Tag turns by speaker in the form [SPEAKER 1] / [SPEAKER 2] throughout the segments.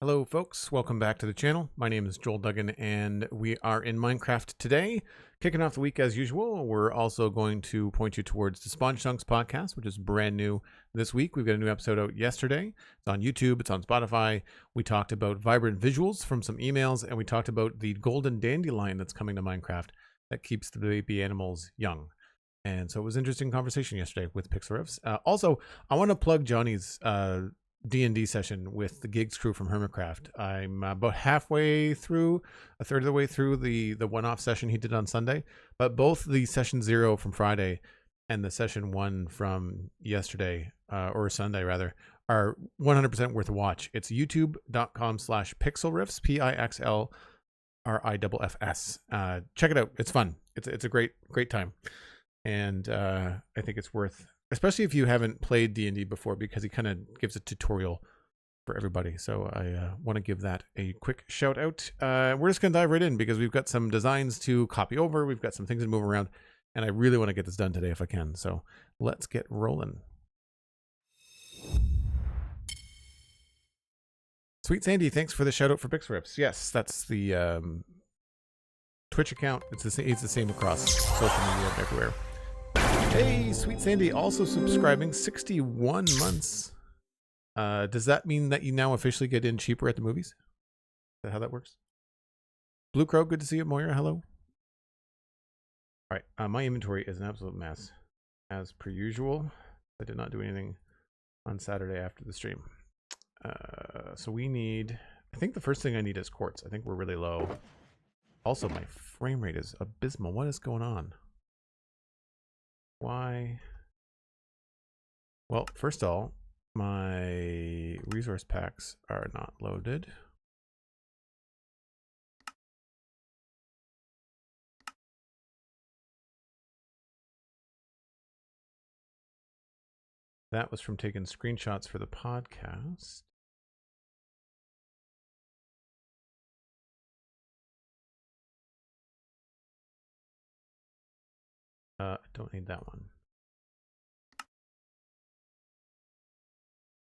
[SPEAKER 1] Hello folks, welcome back to the channel. My name is Joel Duggan and we are in Minecraft today. Kicking off the week as usual, we're also going to point you towards the Spawn Chunks podcast, which is brand new this week. We've got a new episode out yesterday. It's on YouTube, it's on Spotify. We talked about vibrant visuals from some emails, and we talked about the golden dandelion that's coming to Minecraft that keeps the baby animals young. And so it was an interesting conversation yesterday with Pixel Riffs. Also, I want to plug Johnny's D&D session with the Gigs crew from Hermitcraft. I'm about halfway through, a third of the way through the one-off session he did on Sunday, but both the session 0 from Friday and the session 1 from yesterday, or Sunday rather, are 100% worth a watch. It's youtube.com/pixelriffs, PIXLRIFFS. Check it out. It's fun. It's a great time. And I think it's worth, especially if you haven't played D&D before, because he kind of gives a tutorial for everybody. So I want to give that a quick shout out. We're just going to dive right in because we've got some designs to copy over. We've got some things to move around, and I really want to get this done today if I can. So let's get rolling. SweetSandi, thanks for the shout out for Pixel Riffs. Yes, that's the Twitch account. It's the same across social media everywhere. Hey, SweetSandi, also subscribing, 61 months. Does that mean that you now officially get in cheaper at the movies? Is that how that works? Blue Crow, good to see you. Moira, hello. All right, my inventory is an absolute mess, as per usual. I did not do anything on Saturday after the stream. So we need, I think the first thing I need is quartz. I think we're really low. Also, my frame rate is abysmal. What is going on? Why? Well, first of all, my resource packs are not loaded. That was from taking screenshots for the podcast. I don't need that one.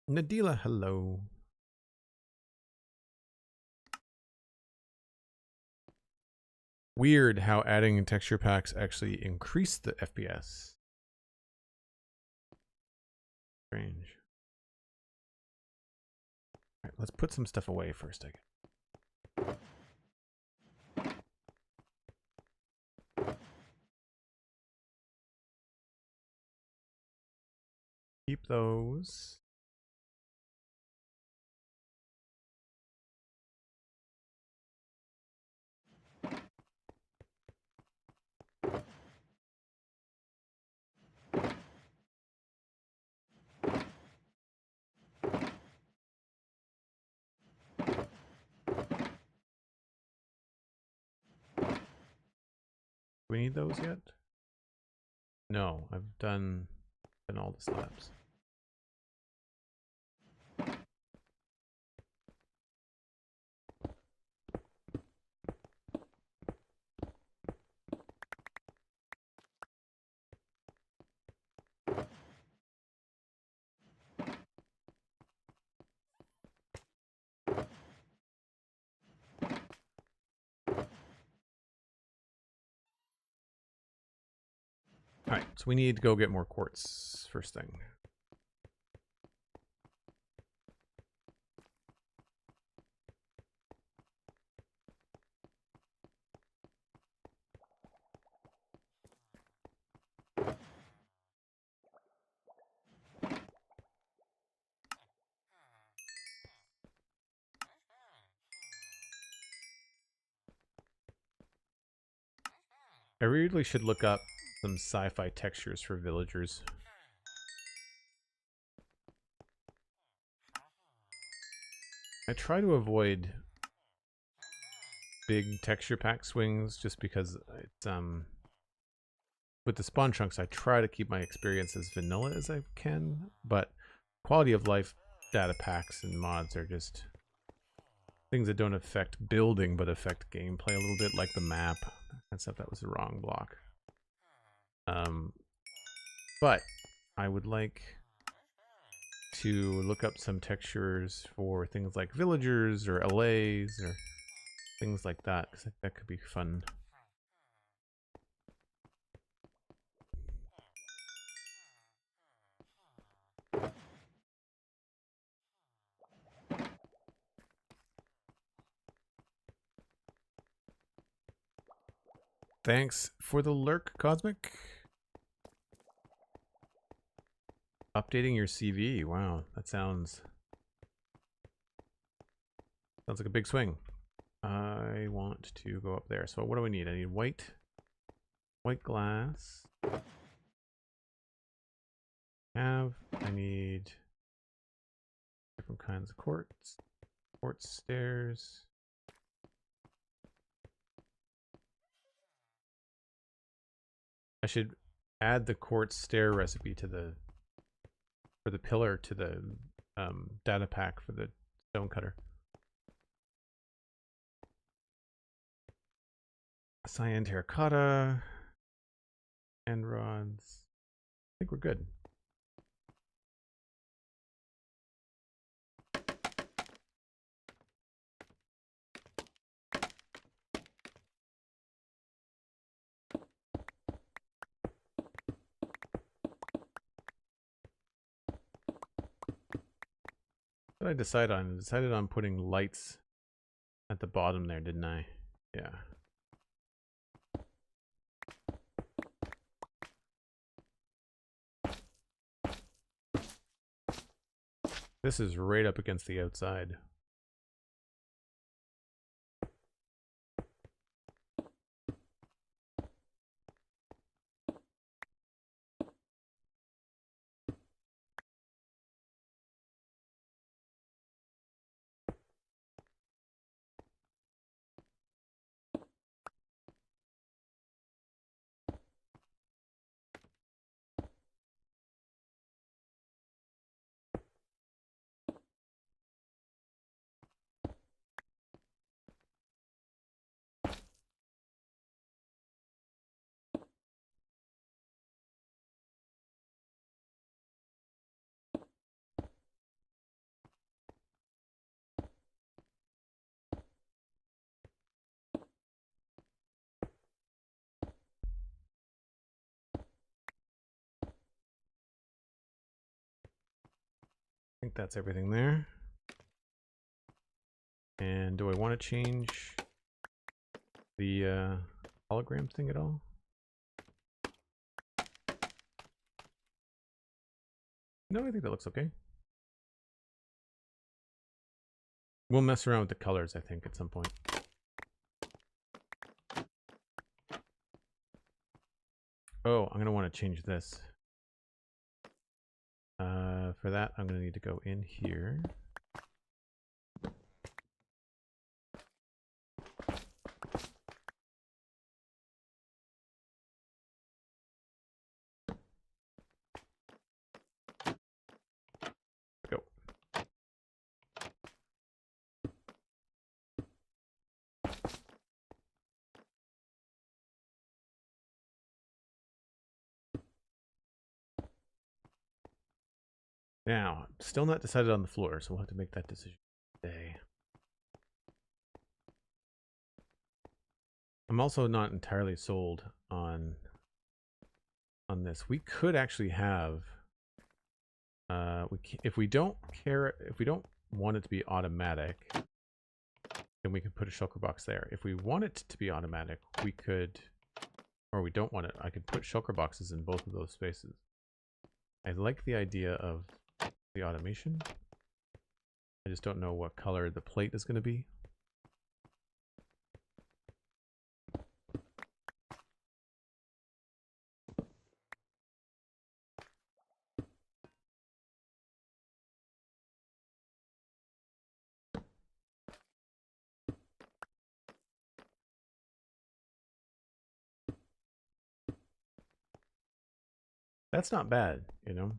[SPEAKER 1] Nadila, hello. Weird how adding texture packs actually increase the FPS. Strange. All right, let's put some stuff away for a second. Keep those. Do we need those yet? No, I've done all the slabs. All right, so we need to go get more quartz first thing. I really should look up some sci-fi textures for villagers. I try to avoid big texture pack swings just because it's with the spawn chunks I try to keep my experience as vanilla as I can, but quality of life data packs and mods are just things that don't affect building but affect gameplay a little bit, like the map. Except that was the wrong block. But I would like to look up some textures for things like villagers or LAs or things like that, because I think that could be fun. Thanks for the lurk, Cosmic. Updating your CV. Wow, that sounds like a big swing. I want to go up there. So what do we need? I need white glass. I need different kinds of quartz stairs. I should add the quartz stair recipe to the pillar to the data pack for the stone cutter. Cyan terracotta, end rods. I think we're good. What did I decide on? I decided on putting lights at the bottom there, didn't I? Yeah. This is right up against the outside. I think that's everything there. And do I want to change the hologram thing at all? No, I think that looks okay. We'll mess around with the colors, I think, at some point. Oh, I'm going to want to change this. For that, I'm going to need to go in here. Go. Now, still not decided on the floor, so we'll have to make that decision today. I'm also not entirely sold on this. We could actually have if we don't want it to be automatic, then we can put a shulker box there. If we want it to be automatic, we could, or we don't want it, I could put shulker boxes in both of those spaces. I like the idea of the automation. I just don't know what color the plate is going to be. That's not bad, you know?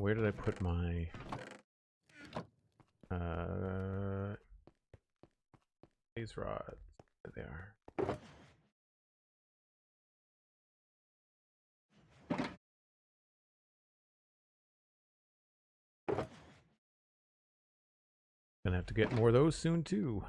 [SPEAKER 1] where did I put my these rods? There they are. Gonna have to get more of those soon too.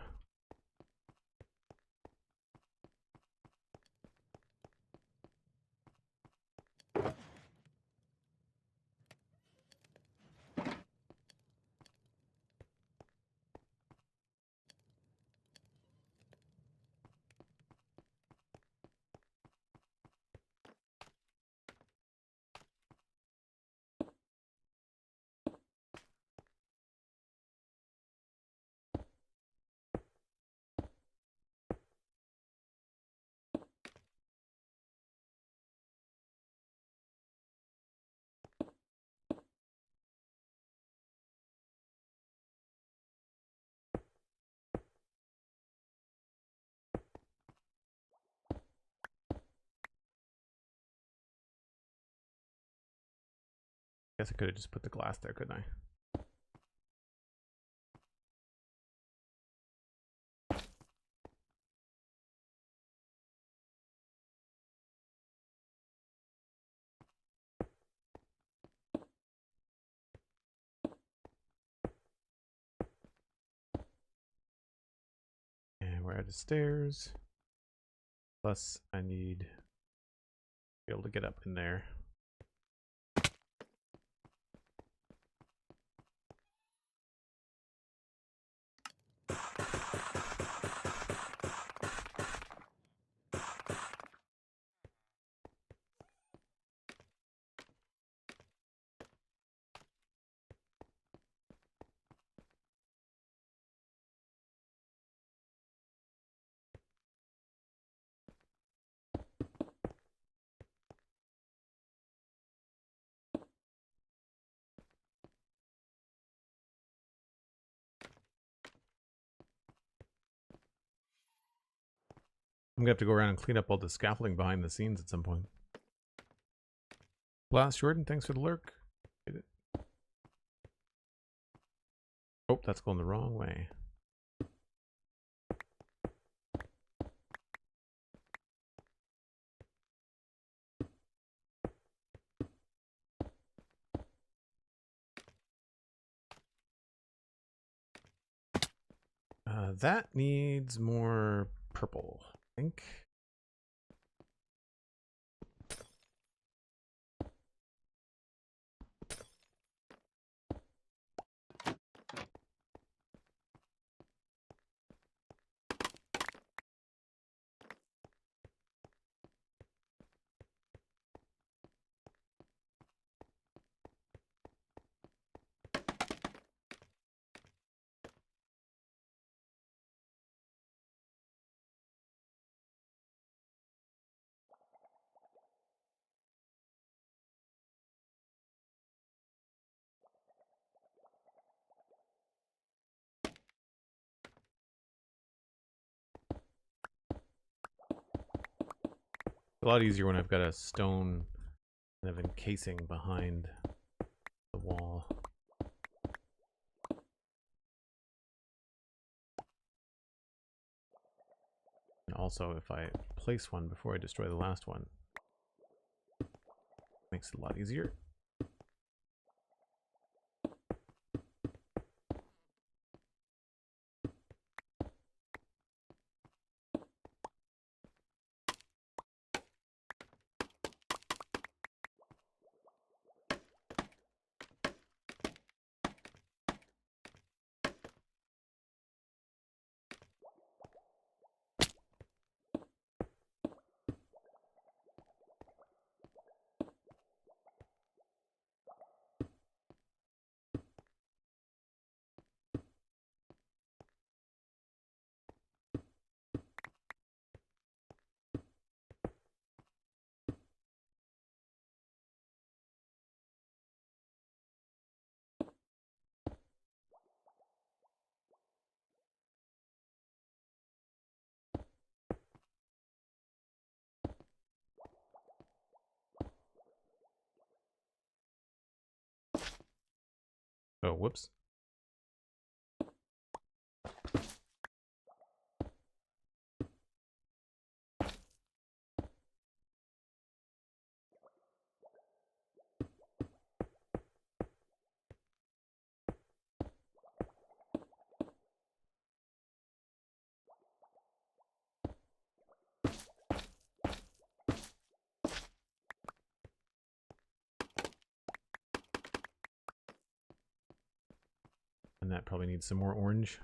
[SPEAKER 1] Guess I could have just put the glass there, couldn't I? And we're at the stairs. Plus, I need to be able to get up in there. I'm gonna have to go around and clean up all the scaffolding behind the scenes at some point. Blast Jordan, thanks for the lurk. Oh, that's going the wrong way. That needs more purple, I think. A lot easier when I've got a stone kind of encasing behind the wall. And also, if I place one before I destroy the last one, makes it a lot easier. Oh, whoops. And that probably needs some more orange.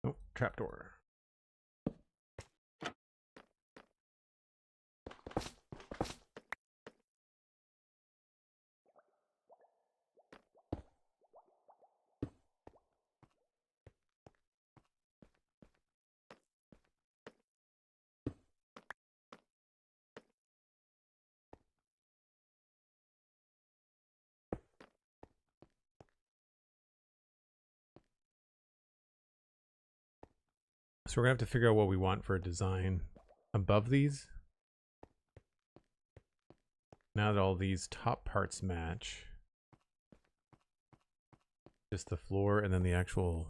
[SPEAKER 1] Oh, trapdoor. So we're gonna have to figure out what we want for a design above these. Now that all these top parts match, just the floor and then the actual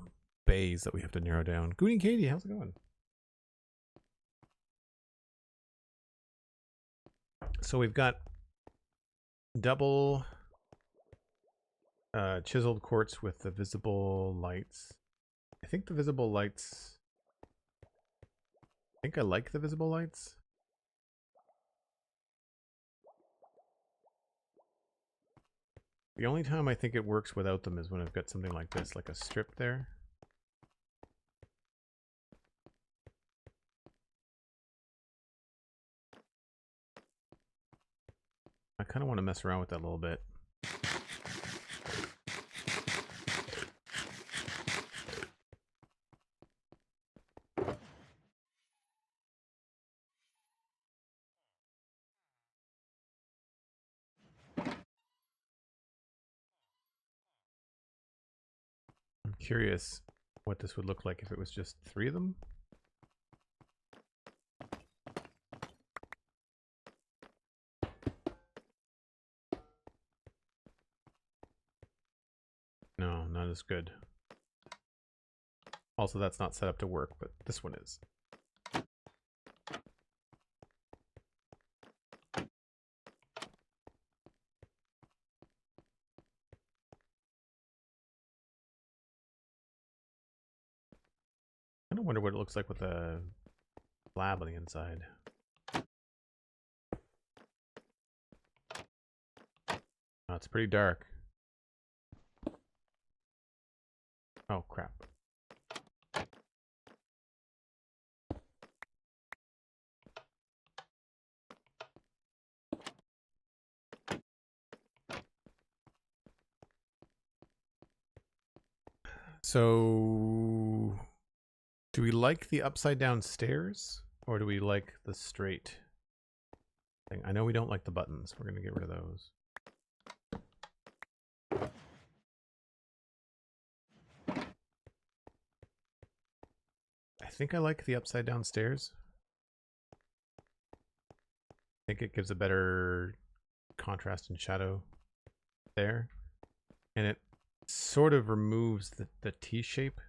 [SPEAKER 1] bays that we have to narrow down. Goody and Katie, how's it going? So we've got double chiseled quartz with the visible lights. I think the visible lights, I think I like the visible lights. The only time I think it works without them is when I've got something like this, like a strip there. I kind of want to mess around with that a little bit. I'm curious what this would look like if it was just 3 of them. No, not as good. Also, that's not set up to work, but this one is. I kind of wonder what it looks like with a slab on the inside. Oh, it's pretty dark. Oh, crap. So, do we like the upside down stairs or do we like the straight thing? I know we don't like the buttons. We're going to get rid of those. I think I like the upside down stairs. I think it gives a better contrast and shadow there. And it sort of removes the T shape.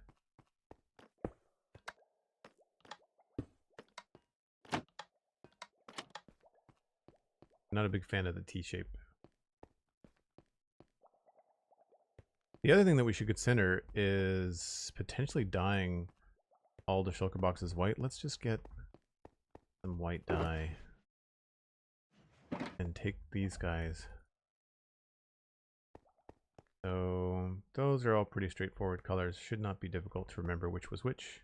[SPEAKER 1] Not a big fan of the T shape. The other thing that we should consider is potentially dyeing all the shulker boxes white. Let's just get some white dye and take these guys So those are all pretty straightforward colors. Should not be difficult to remember which was which.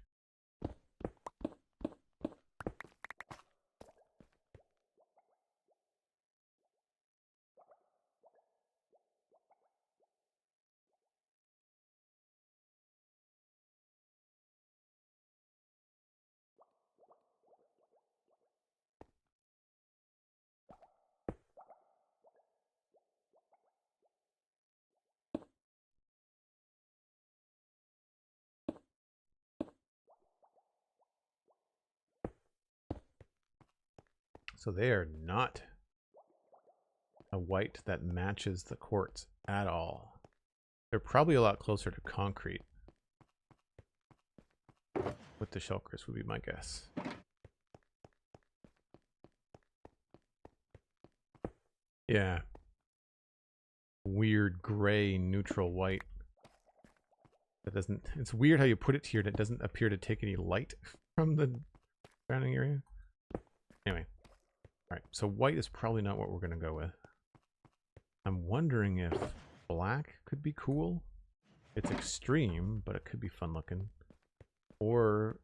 [SPEAKER 1] So they are not a white that matches the quartz at all. They're probably a lot closer to concrete with the shulkers would be my guess. Yeah. Weird gray neutral white. That doesn't, it's weird how you put it here and it doesn't appear to take any light from the surrounding area. Anyway. Alright, so white is probably not what we're going to go with. I'm wondering if black could be cool. It's extreme, but it could be fun looking. Or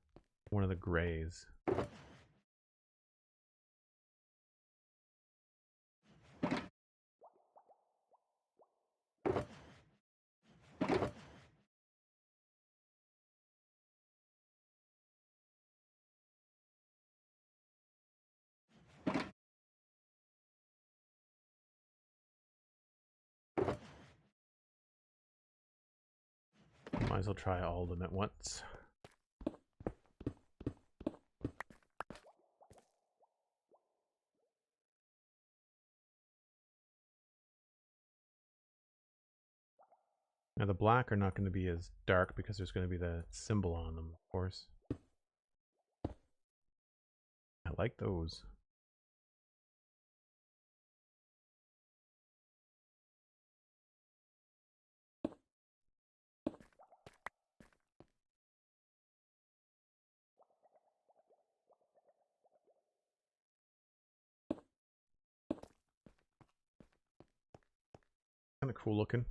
[SPEAKER 1] one of the grays. Might as well try all of them at once. Now the black are not going to be as dark because there's going to be the symbol on them, of course. I like those. Kind of cool looking.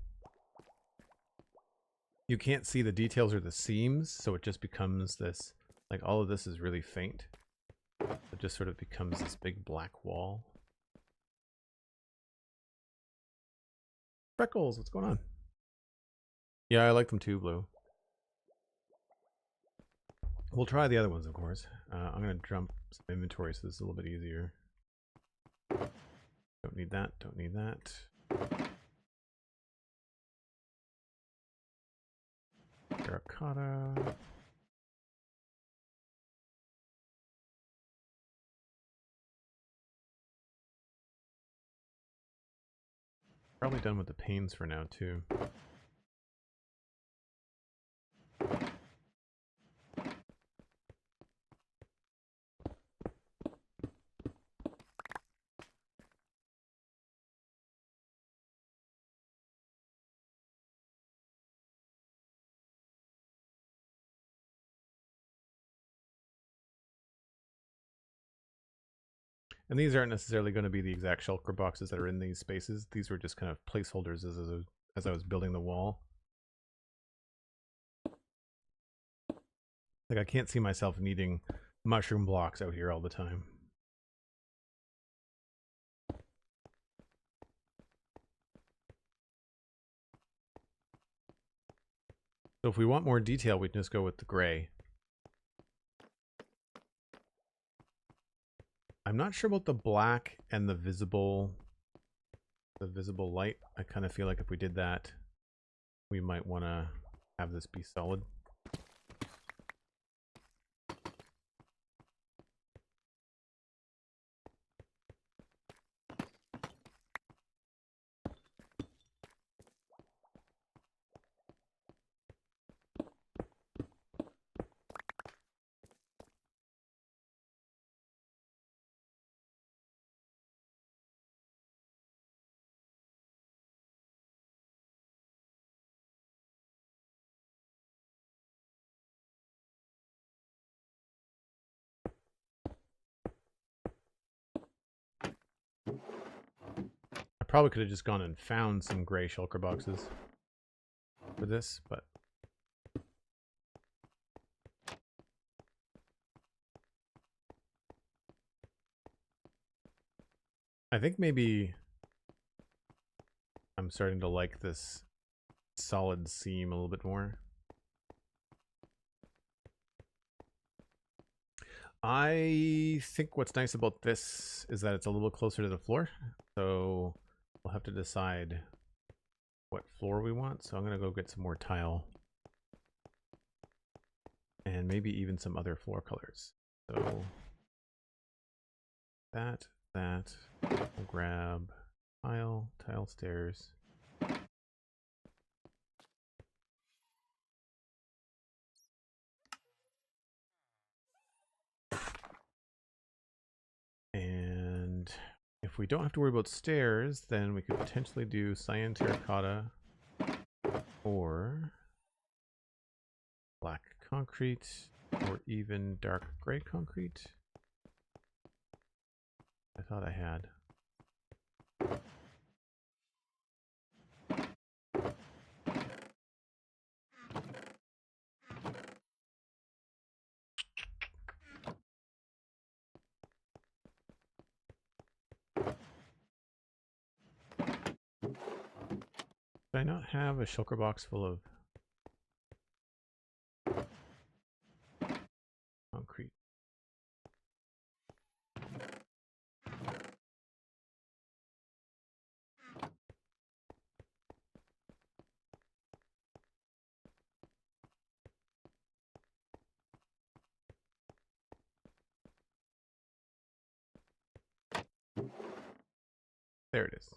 [SPEAKER 1] You can't see the details or the seams, so it just becomes this, like all of this is really faint. It just sort of becomes this big black wall. Freckles, what's going on? Yeah, I like them too, Blue. We'll try the other ones, of course. I'm going to dump some inventory so this is a little bit easier. Don't need that, don't need that. Terracotta. Probably done with the panes for now, too. And these aren't necessarily going to be the exact shulker boxes that are in these spaces. These were just kind of placeholders as I was building the wall. Like, I can't see myself needing mushroom blocks out here all the time. So if we want more detail, we can just go with the gray. I'm not sure about the black and the visible light. I kind of feel like if we did that, we might want to have this be solid. I probably could have just gone and found some gray shulker boxes. for this, but I think maybe I'm starting to like this solid seam a little bit more. I think what's nice about this is that it's a little closer to the floor, so we'll have to decide what floor we want. So I'm going to go get some more tile and maybe even some other floor colors. So that, we'll grab tile stairs. And if we don't have to worry about stairs, then we could potentially do cyan terracotta or black concrete or even dark gray concrete. I thought I had. Did I not have a shulker box full of concrete? There it is.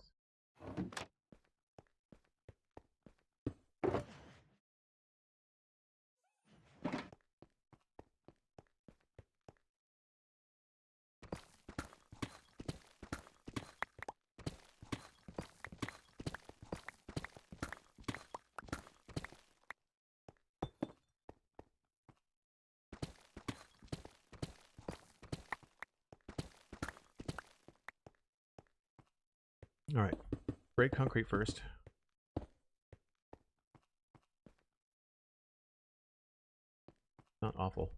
[SPEAKER 1] All right, break concrete first. Not awful.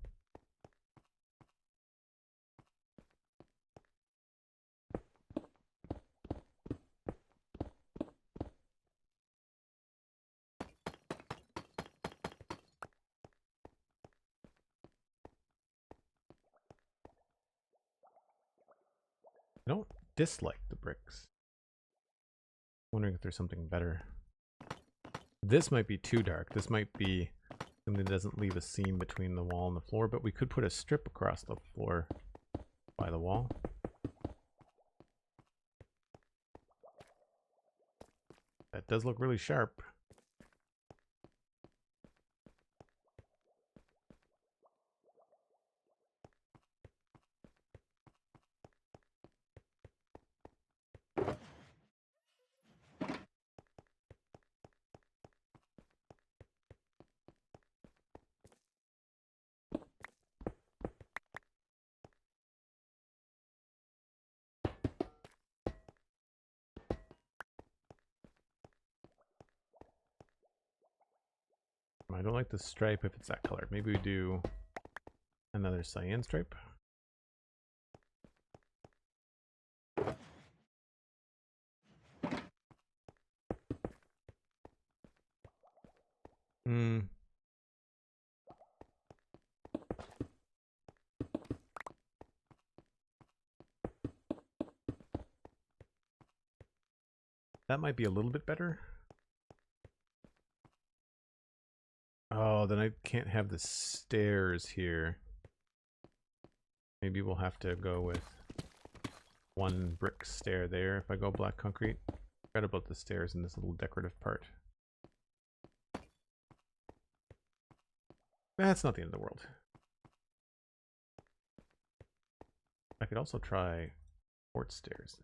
[SPEAKER 1] I don't dislike the bricks. Wondering if there's something better. This might be too dark. This might be something that doesn't leave a seam between the wall and the floor, but we could put a strip across the floor by the wall. That does look really sharp. I don't like the stripe if it's that color. Maybe we do another cyan stripe. That might be a little bit better. Oh, then I can't have the stairs here. Maybe we'll have to go with one brick stair there if I go black concrete. Forgot about the stairs in this little decorative part. That's not the end of the world. I could also try quartz stairs.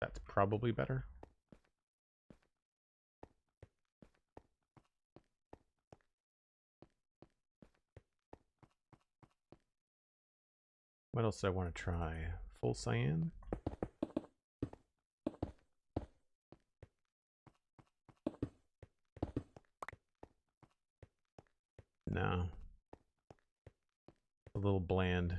[SPEAKER 1] That's probably better. What else do I want to try? full cyan. No. A little bland.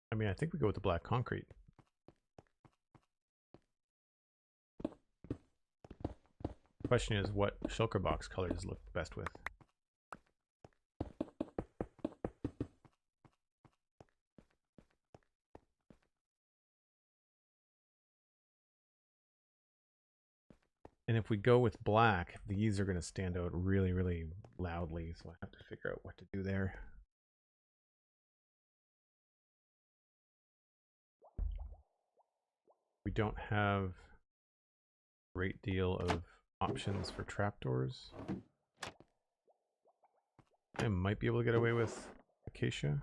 [SPEAKER 1] I mean, I think we go with the black concrete. Question is, what shulker box colors look best with? And if we go with black, these are going to stand out really, really loudly. So I have to figure out what to do there. We don't have a great deal of options for trapdoors. I might be able to get away with acacia.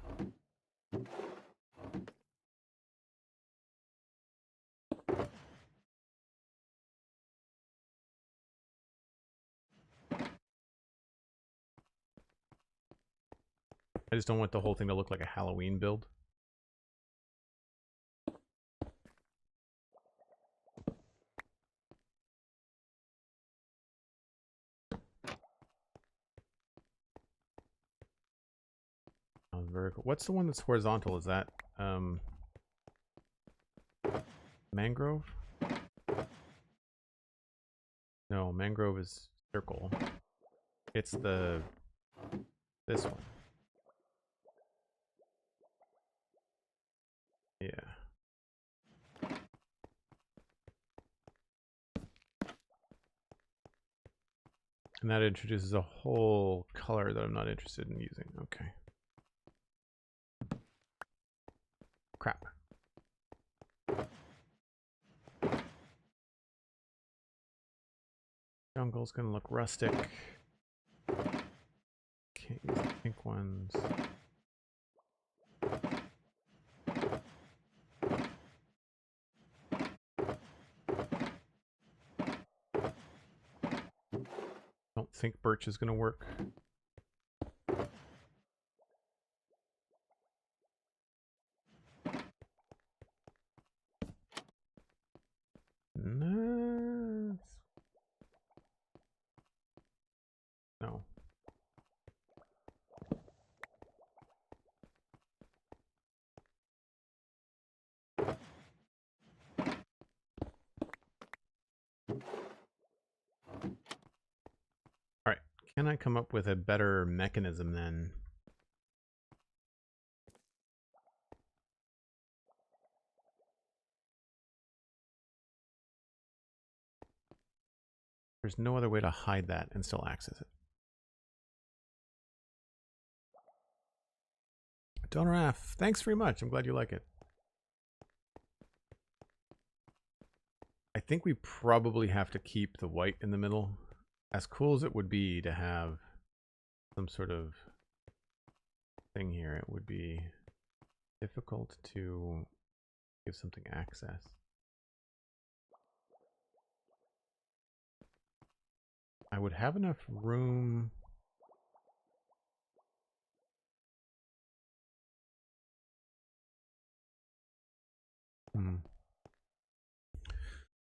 [SPEAKER 1] I just don't want the whole thing to look like a Halloween build. Vertical. What's the one that's horizontal? Is that mangrove? No, mangrove is circle. It's this one. Yeah. And that introduces a whole color that I'm not interested in using. Okay. Crap. Jungle's gonna look rustic. Can't use the pink ones. Don't think birch is gonna work. No. No. Alright, can I come up with a better mechanism then? There's no other way to hide that and still access it. Dalara, thanks very much. I'm glad you like it. I think we probably have to keep the white in the middle. As cool as it would be to have some sort of thing here, it would be difficult to give something access. I would have enough room.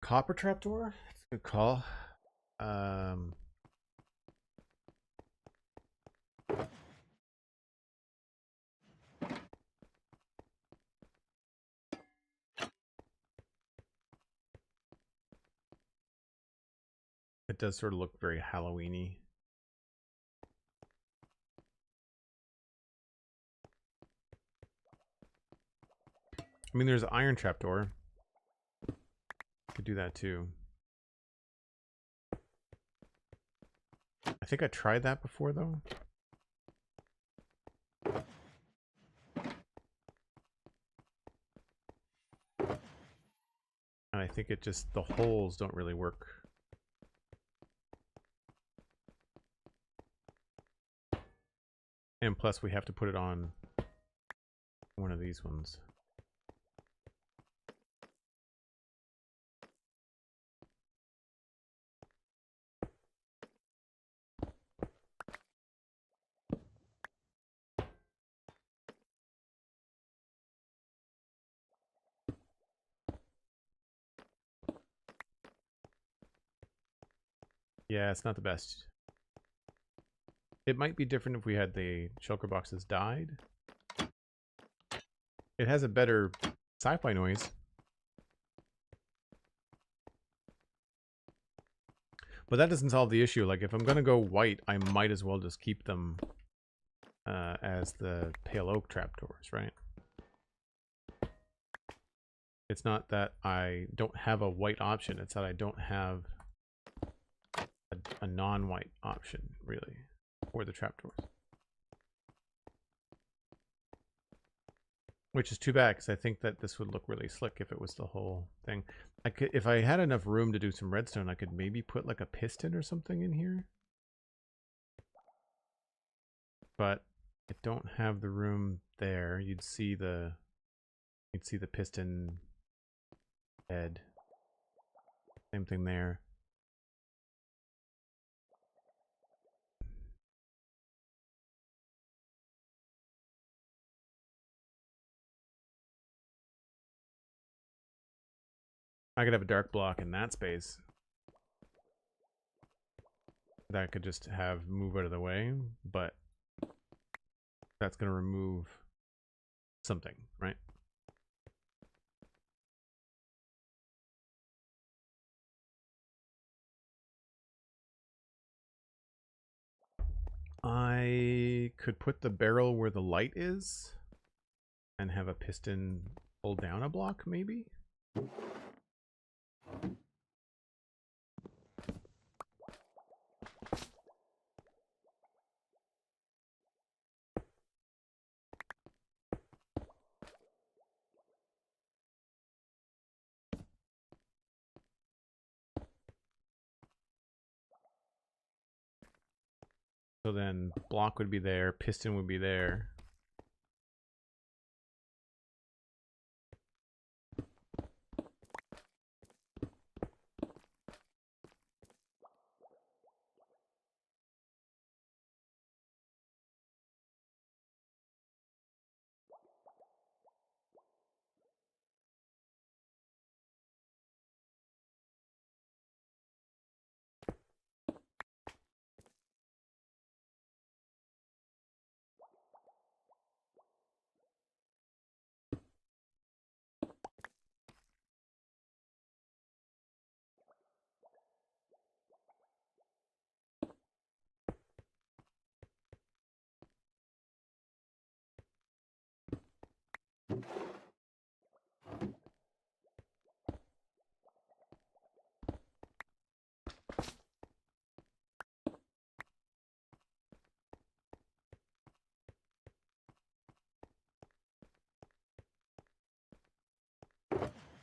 [SPEAKER 1] Copper trapdoor? That's a good call. It does sort of look very Halloween-y. I mean, there's an iron trapdoor. Could do that too. I think I tried that before though. And I think it just, the holes don't really work. And plus we have to put it on one of these ones. Yeah, it's not the best. It might be different if we had the shulker boxes dyed. It has a better sci-fi noise. But that doesn't solve the issue. Like, if I'm going to go white, I might as well just keep them as the pale oak trapdoors, right? It's not that I don't have a white option. It's that I don't have a non-white option, really, for the trapdoors. Which is too bad, because I think that this would look really slick if it was the whole thing. I could, if I had enough room to do some redstone, I could maybe put like a piston or something in here. But I don't have the room there. You'd see the piston head. Same thing there. I could have a dark block in that space that I could just have move out of the way, but that's going to remove something, right? I could put the barrel where the light is and have a piston pull down a block, maybe? So then block would be there, piston would be there.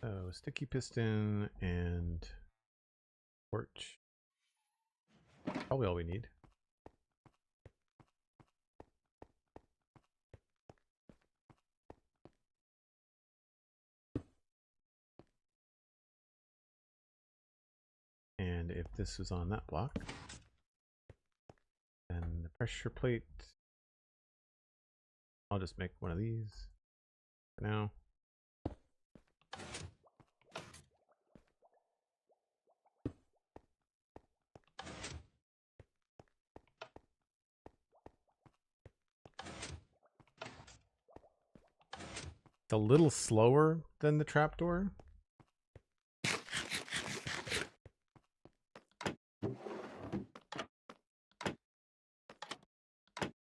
[SPEAKER 1] So sticky piston and torch. Probably all we need. And if this was on that block, then the pressure plate, I'll just make one of these for now. It's a little slower than the trapdoor.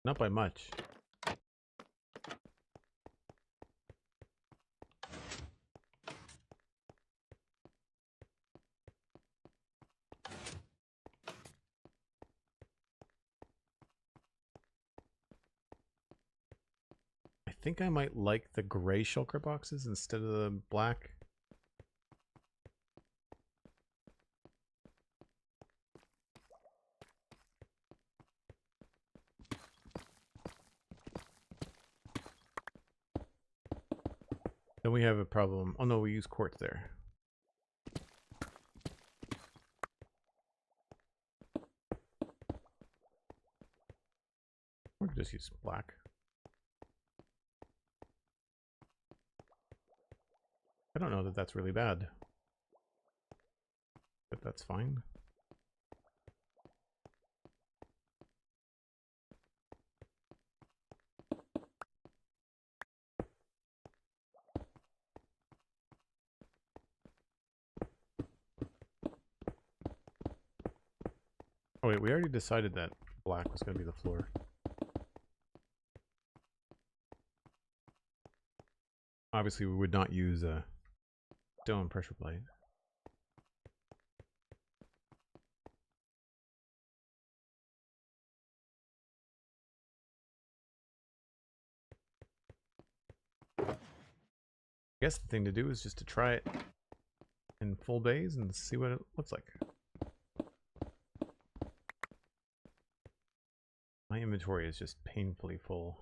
[SPEAKER 1] Not by much. I think I might like the gray shulker boxes instead of the black. Then we have a problem. Oh no, we use quartz there. We could just use black. I don't know that that's really bad, but that's fine. Oh wait, we already decided that black was going to be the floor. Obviously, we would not use a stone pressure plate. I guess the thing to do is just to try it in full bays and see what it looks like. My inventory is just painfully full.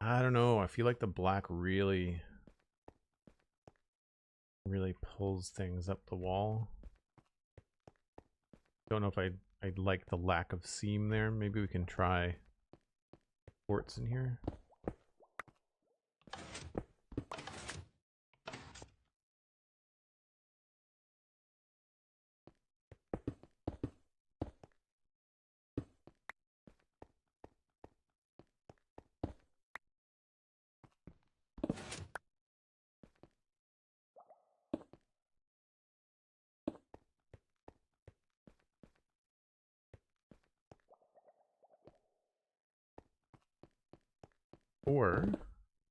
[SPEAKER 1] I don't know. I feel like the black really pulls things up the wall. Don't know if I'd like the lack of seam there. Maybe we can try quartz in here. Or,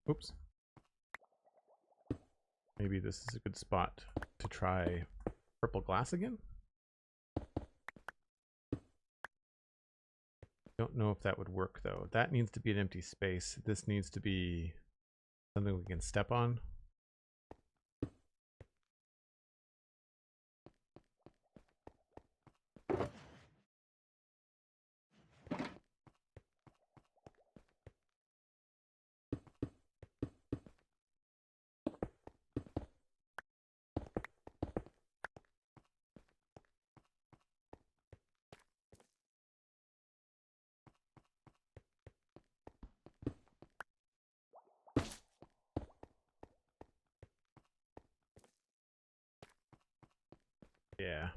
[SPEAKER 1] oops, maybe this is a good spot to try purple glass again. Don't know if that would work though. That needs to be an empty space. This needs to be something we can step on. Yeah.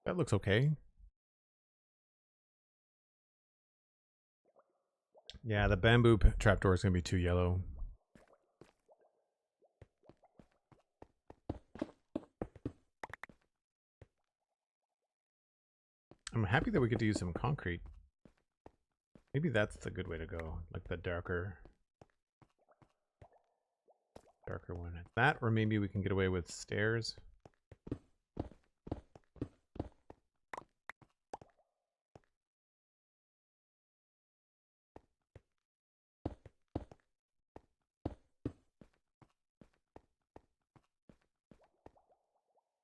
[SPEAKER 1] That looks okay. Yeah, the bamboo trapdoor is going to be too yellow. I'm happy that we get to use some concrete. Maybe that's the good way to go, like the darker one. That, or maybe we can get away with stairs.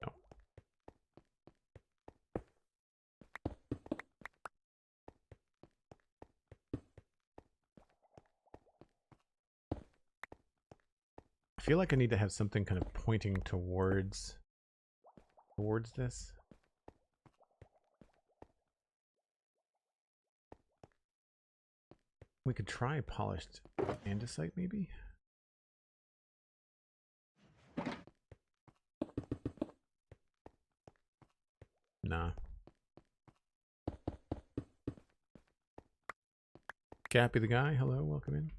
[SPEAKER 1] No. feel like I need to have something kind of pointing towards this. We could try polished andesite, maybe? Nah. Gappy the guy, hello, welcome in.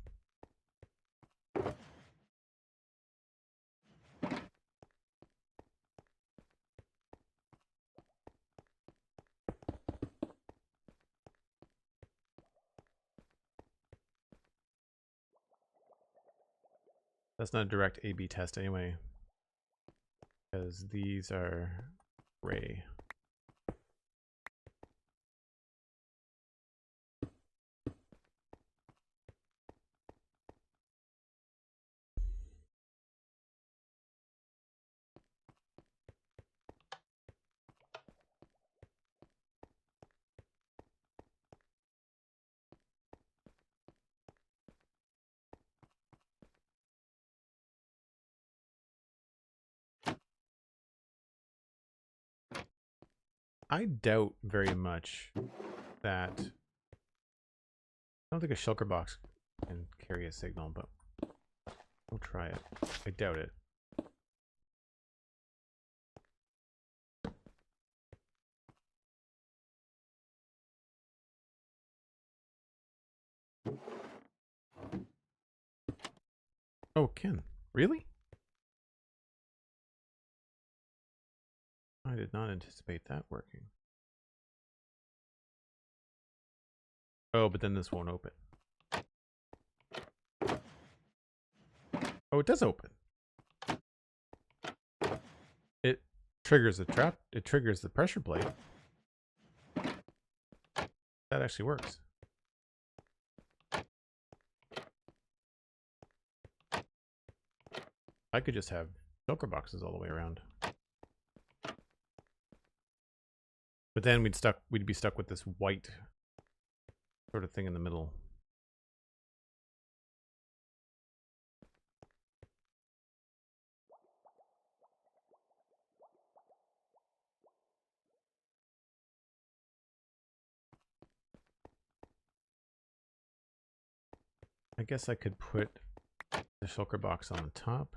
[SPEAKER 1] That's not a direct A/B test anyway, because these are gray. I doubt very much that... I don't think a shulker box can carry a signal, but we'll try it. I doubt it. Oh, Ken. Really? I did not anticipate that working. Oh, but then this won't open. Oh, it does open. It triggers the trap. It triggers the pressure plate. That actually works. I could just have shulker boxes all the way around. But then we'd be stuck with this white sort of thing in the middle. I guess I could put the shulker box on top.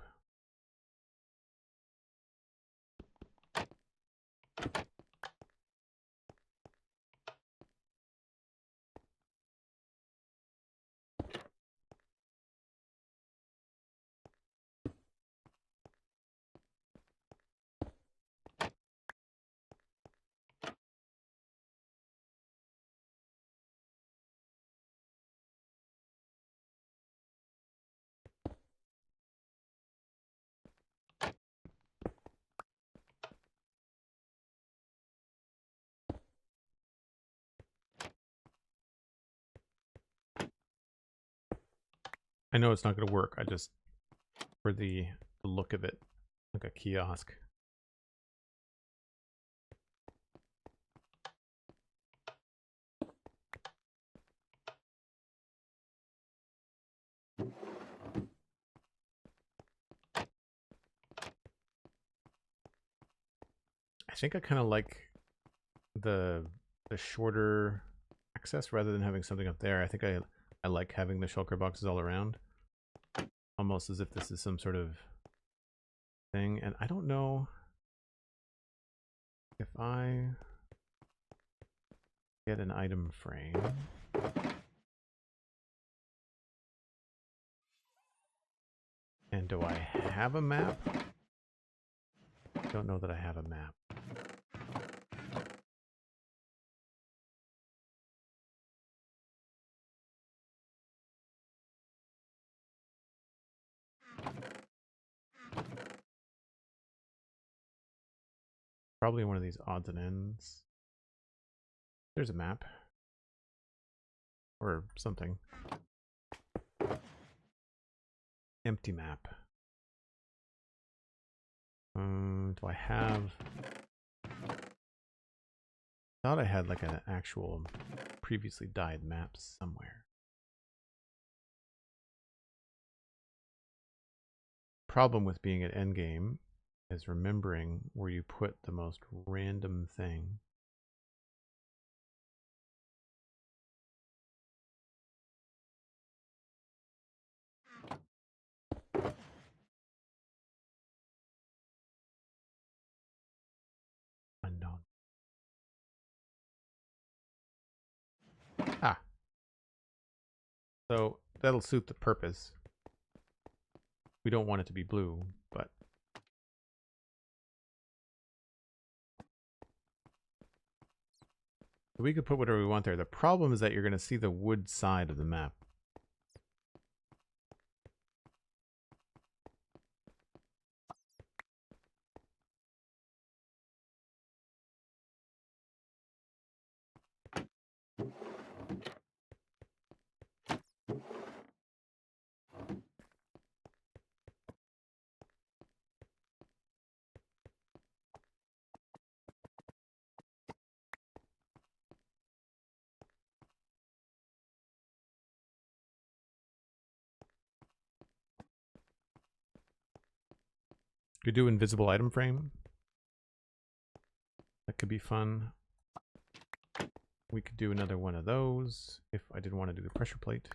[SPEAKER 1] I know it's not going to work. I just, for the look of it, like a kiosk. I think I kind of like the shorter access rather than having something up there. I think I like having the shulker boxes all around, almost as if this is some sort of thing. And I don't know if I get an item frame. And do I have a map? I don't know that I have a map. Probably one of these odds and ends. There's a map. Or something. Empty map. Do I have... Thought I had like an actual previously dyed map somewhere. Problem with being at endgame is remembering where you put the most random thing. Unknown. Ah. So that'll suit the purpose. We don't want it to be blue, but we could put whatever we want there. The problem is that you're going to see the wood side of the map. Could do invisible item frame. That could be fun. We could do another one of those if I didn't want to do the pressure plate.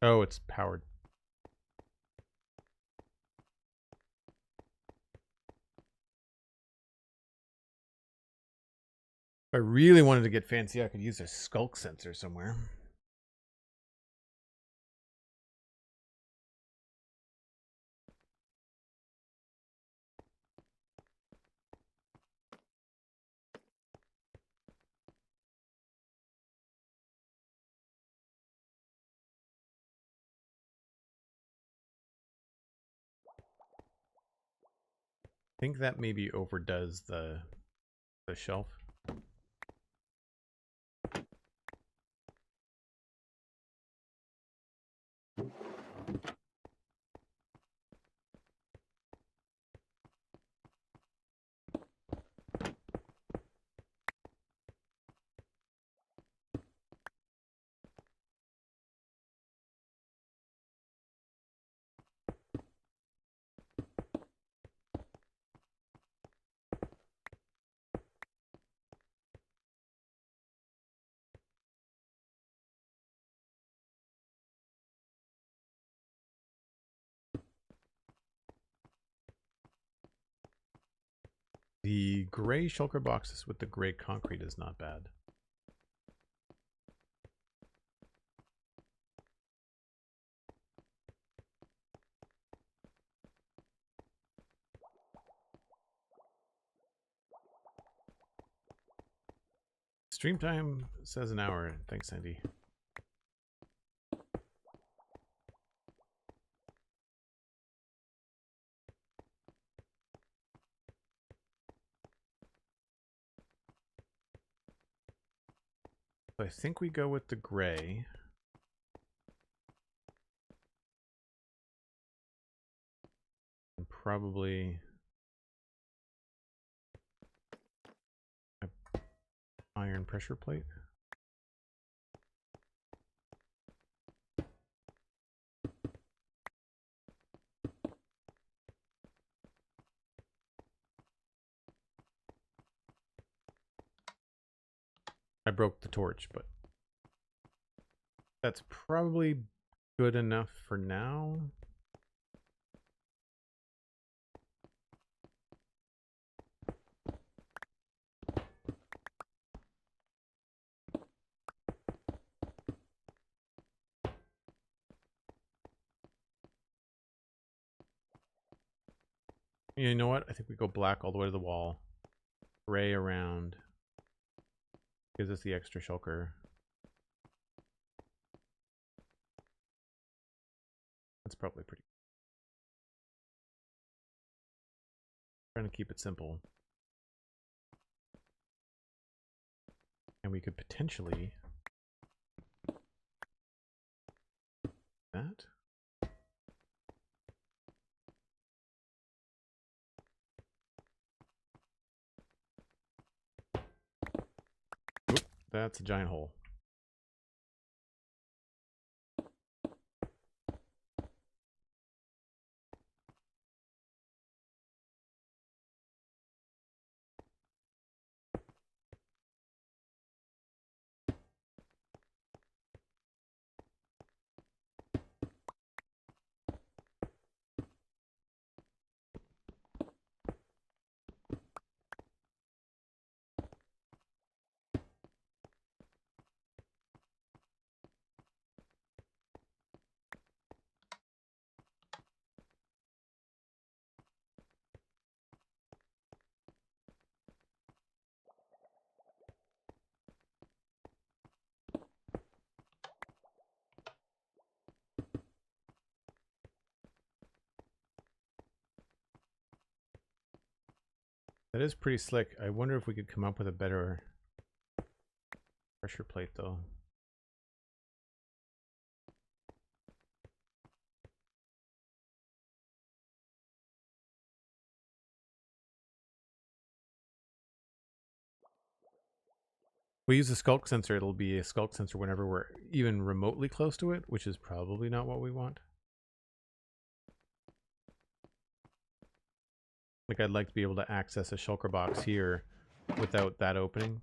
[SPEAKER 1] Oh, it's powered. If I really wanted to get fancy, I could use a skulk sensor somewhere. I think that maybe overdoes the shelf. The gray shulker boxes with the gray concrete is not bad. Stream time says an hour. Thanks, Sandy. So I think we go with the gray. And probably an iron pressure plate. I broke the torch, but that's probably good enough for now. You know what? I think we go black all the way to the wall. Gray around. Gives us the extra shulker. That's probably pretty. Trying to keep it simple. And we could potentially that. That's a giant hole. That is pretty slick. I wonder if we could come up with a better pressure plate, though. We use a skulk sensor, it'll be a skulk sensor whenever we're even remotely close to it, which is probably not what we want. Like, I'd like to be able to access a shulker box here without that opening.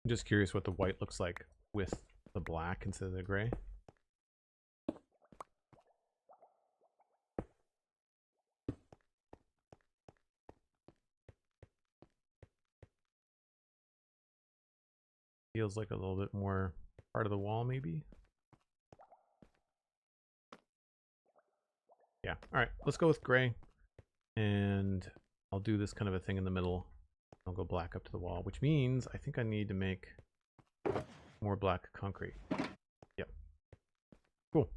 [SPEAKER 1] I'm just curious what the white looks like with the black instead of the gray. Feels like a little bit more part of the wall, maybe. Yeah, all right, let's go with gray. And I'll do this kind of a thing in the middle. I'll go black up to the wall, which means I think I need to make more black concrete. Yep. Cool. All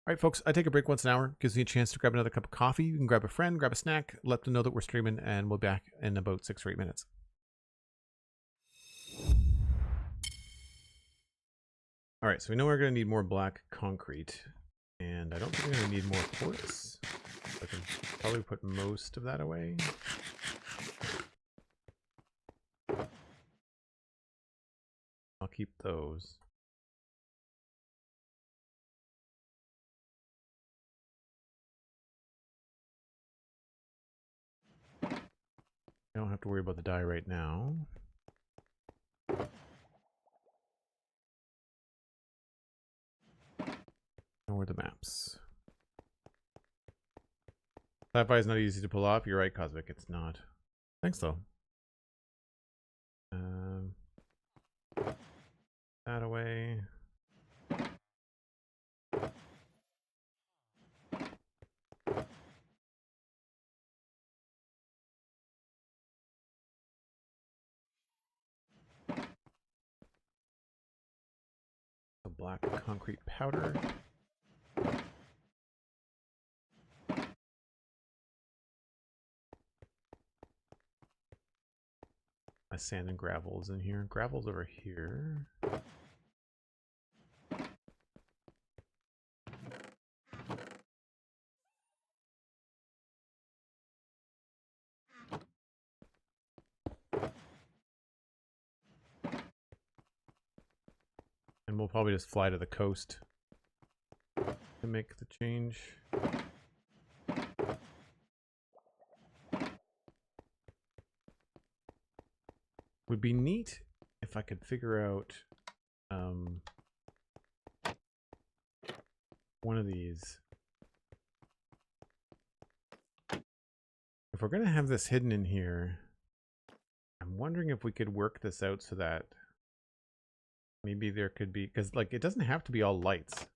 [SPEAKER 1] right, folks, I take a break once an hour. Gives me a chance to grab another cup of coffee. You can grab a friend, grab a snack, let them know that we're streaming, and we'll be back in about 6 or 8 minutes. All right, so we know we're going to need more black concrete, and I don't think we're going to need more quartz. I can probably put most of that away. I'll keep those. I don't have to worry about the dye right now. Now where are the maps? Sci-fi is not easy to pull off. You're right, Cosmic. It's not. Thanks, though. That away. The black concrete powder. My sand and gravel's in here. Gravel's over here. And we'll probably just fly to the coast to make the change. Would be neat if I could figure out one of these. If we're going to have this hidden in here, I'm wondering if we could work this out so that maybe there could be, because like it doesn't have to be all lights.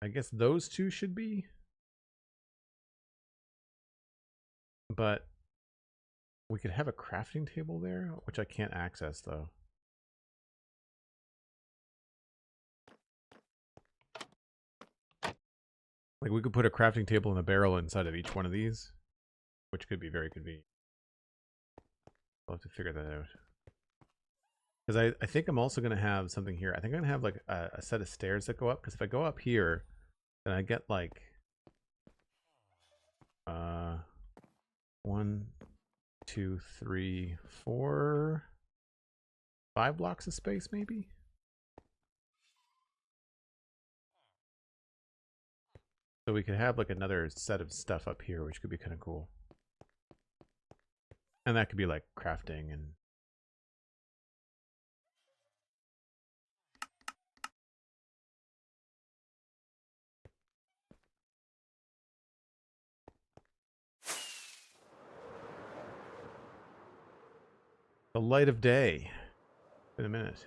[SPEAKER 1] I guess those two should be. But we could have a crafting table there, which I can't access though. Like we could put a crafting table and a barrel inside of each one of these, which could be very convenient. I'll have to figure that out. Because I think I'm also going to have something here. I think I'm going to have like a set of stairs that go up. Because if I go up here, then I get like 1, 2, 3, 4, 5 blocks of space maybe. So we could have like another set of stuff up here, which could be kind of cool. And that could be like crafting and the light of day. In a minute.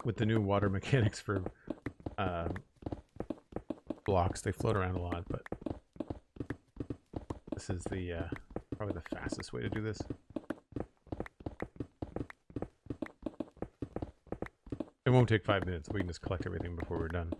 [SPEAKER 1] With the new water mechanics for blocks, they float around a lot, but this is the probably the fastest way to do this. It won't take 5 minutes. We can just collect everything before we're done.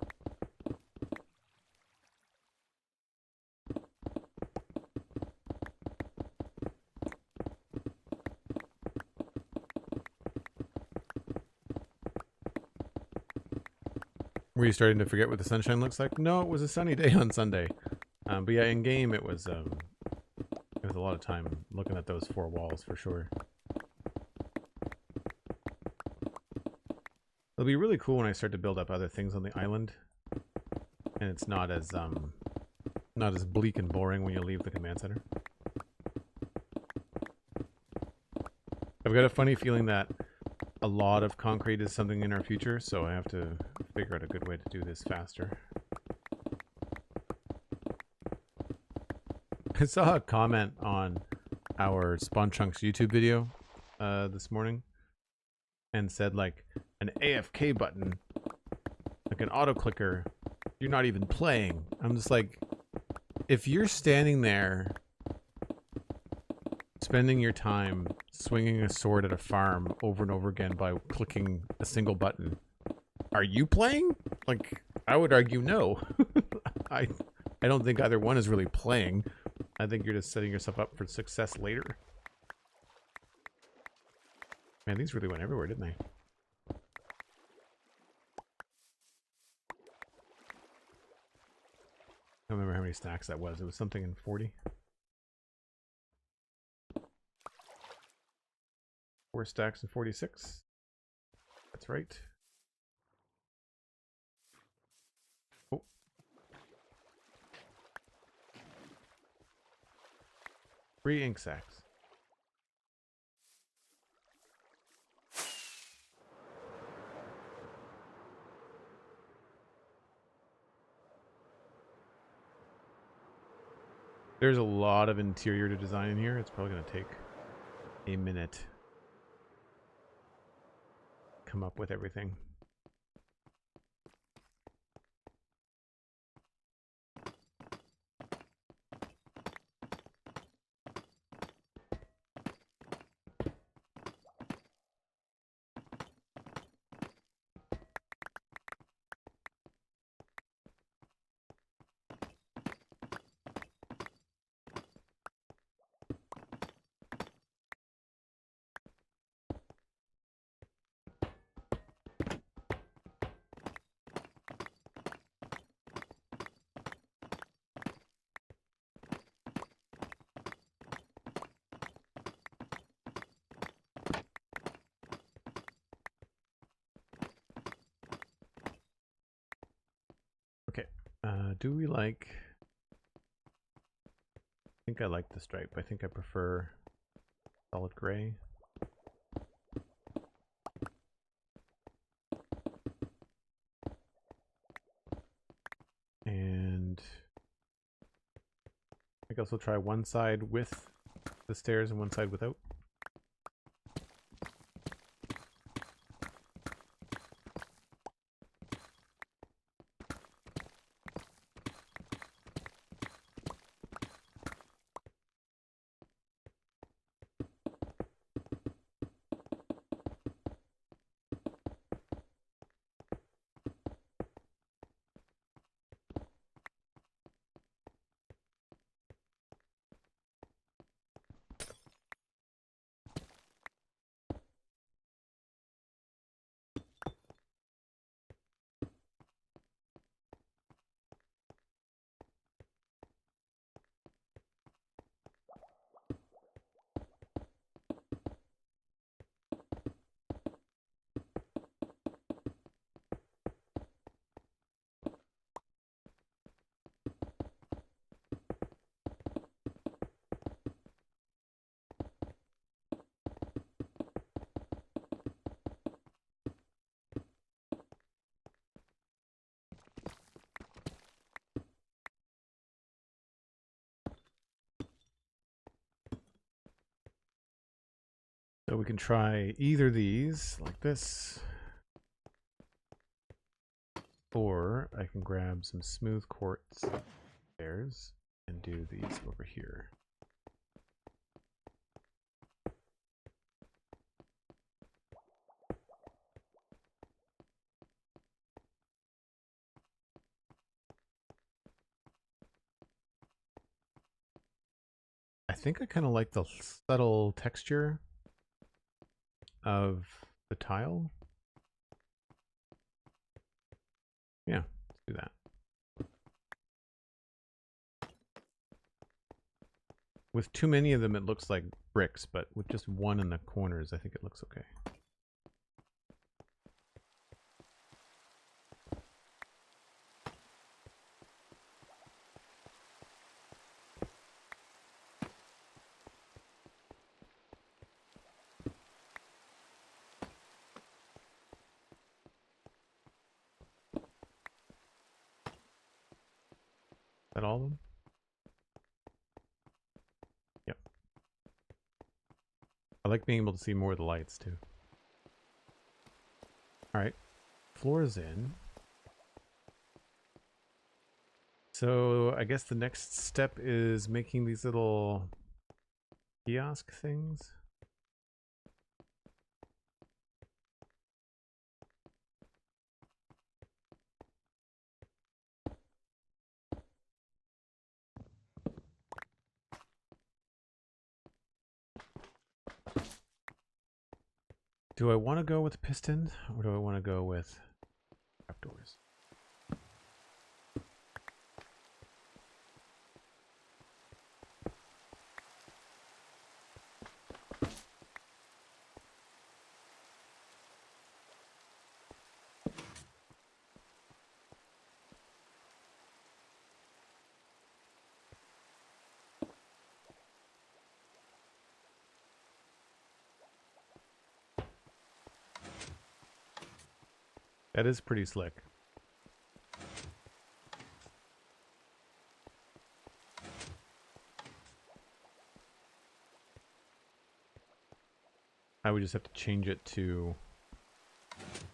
[SPEAKER 1] Were you starting to forget what the sunshine looks like? No, it was a sunny day on Sunday. But yeah, in game it was a lot of time looking at those 4 walls for sure. It'll be really cool when I start to build up other things on the island, and it's not as bleak and boring when you leave the command center. I've got a funny feeling that a lot of concrete is something in our future, so I have to figure out a good way to do this faster. I saw a comment on our Spawn Chunks YouTube video this morning and said like an AFK button, like an auto clicker, you're not even playing. I'm just like, if you're standing there spending your time swinging a sword at a farm over and over again by clicking a single button, are you playing? Like, I would argue no. I don't think either one is really playing. I think you're just setting yourself up for success later. Man, these really went everywhere, didn't they? I don't remember how many stacks that was. It was something in 40. 4 stacks in 46. That's right. Oh. 3 ink sacks. There's a lot of interior to design in here. It's probably going to take a minute. Come up with everything. Do we like... I think I like the stripe. I think I prefer solid gray. And I think I'll also try one side with the stairs and one side without. So we can try either these, like this, or I can grab some smooth quartz stairs and do these over here. I think I kind of like the subtle texture of the tile. Yeah, let's do that. With too many of them, it looks like bricks, but with just one in the corners, I think it looks okay. Is that all of them? Yep. I like being able to see more of the lights too. All right, floor is in. So I guess the next step is making these little kiosk things. Do I want to go with piston or do I want to go with trapdoors? That is pretty slick. I would just have to change it to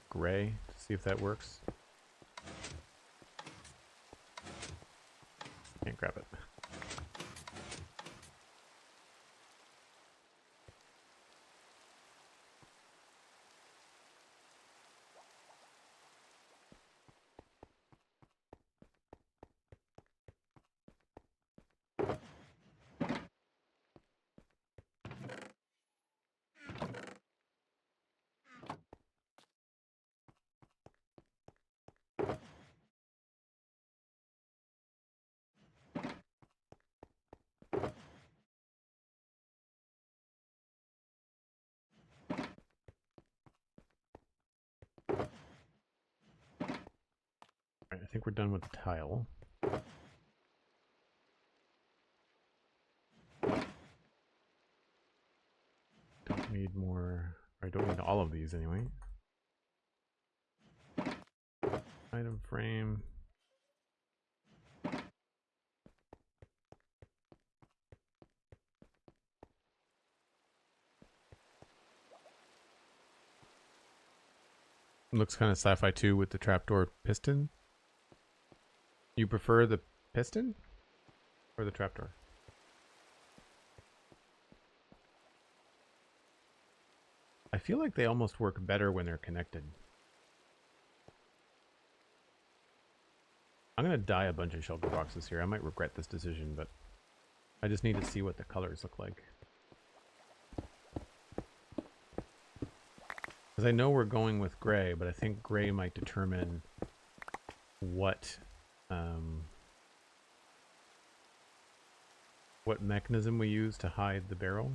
[SPEAKER 1] gray to see if that works. Can't grab it. I think we're done with the tile. need more. I don't need all of these anyway. Item frame. Looks kind of sci-fi too with the trapdoor piston. You prefer the piston or the trapdoor? I feel like they almost work better when they're connected. I'm going to dye a bunch of shulker boxes here. I might regret this decision, but I just need to see what the colors look like. Because I know we're going with gray, but I think gray might determine what mechanism we use to hide the barrel.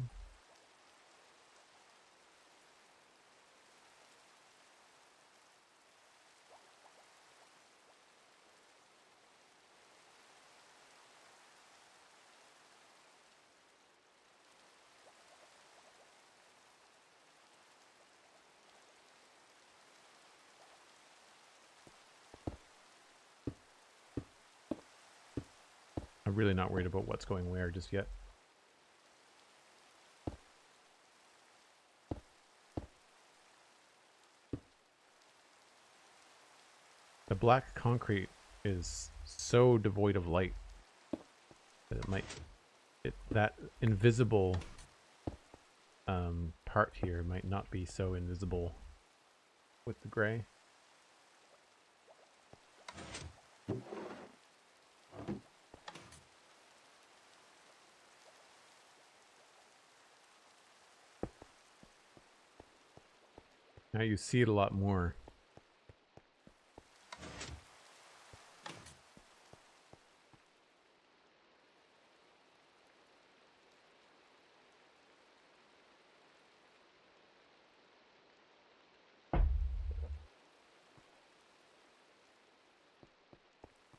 [SPEAKER 1] I'm really not worried about what's going where just yet. The black concrete is so devoid of light that that invisible part here might not be so invisible with the gray. Now you see it a lot more.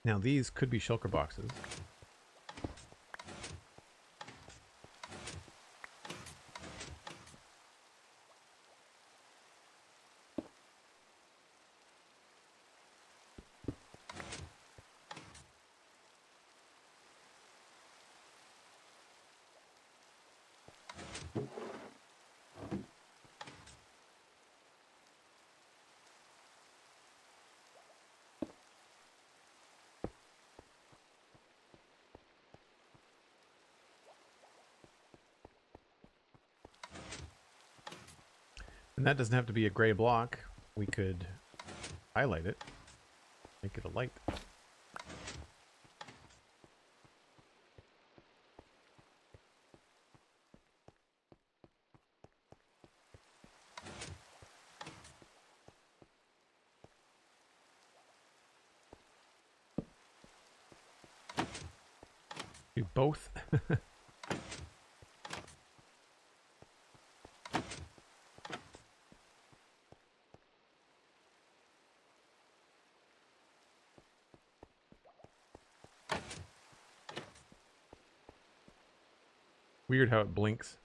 [SPEAKER 1] Now these could be shulker boxes. And that doesn't have to be a gray block. We could highlight it, make it a light. Do both. Weird how it blinks.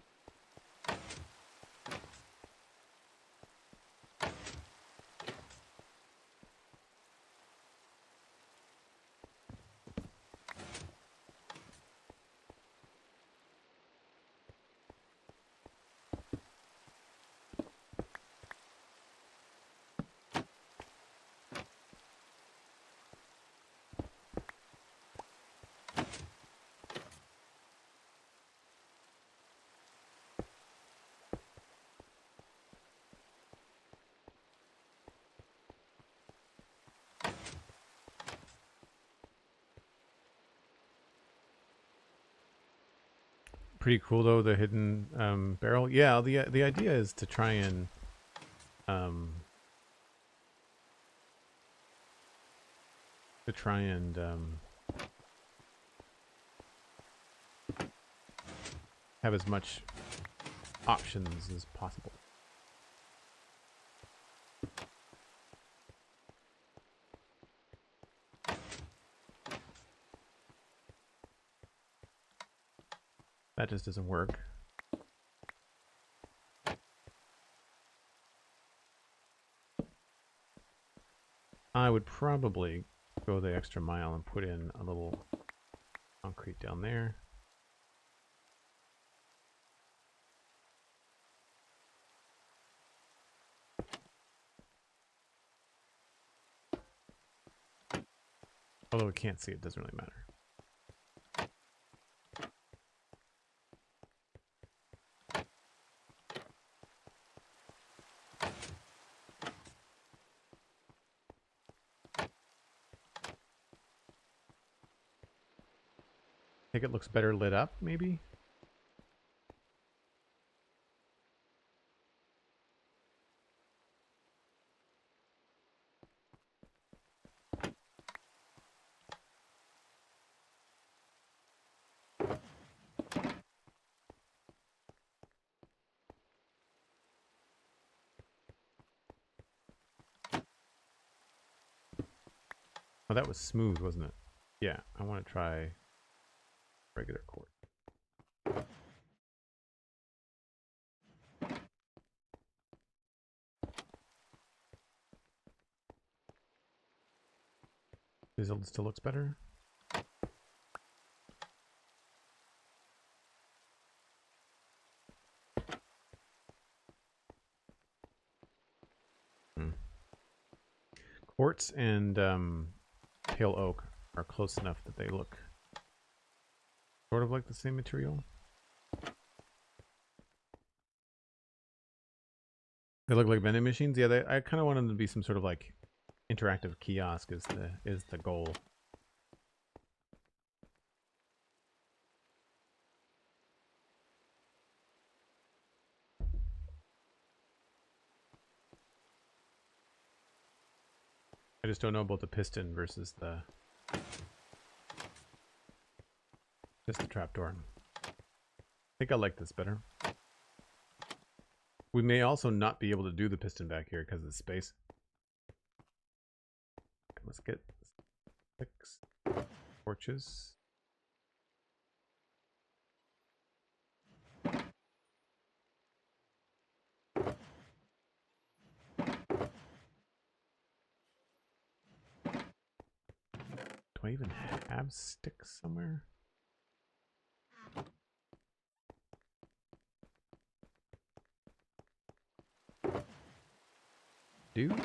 [SPEAKER 1] Pretty cool though, the hidden barrel. Yeah, the idea is to try and have as much options as possible. That just doesn't work. I would probably go the extra mile and put in a little concrete down there. Although we can't see, it doesn't really matter. I think it looks better lit up, maybe? Oh, that was smooth, wasn't it? Yeah, I want to try regular quartz. It still looks better. Quartz and pale oak are close enough that they look sort of like the same material. They look like vending machines. Yeah, I kind of want them to be some sort of like interactive kiosk is the goal. I just don't know about the piston versus just the trapdoor. I think I like this better. We may also not be able to do the piston back here because of the space. Let's get 6 torches. Do I even have sticks somewhere? Dude?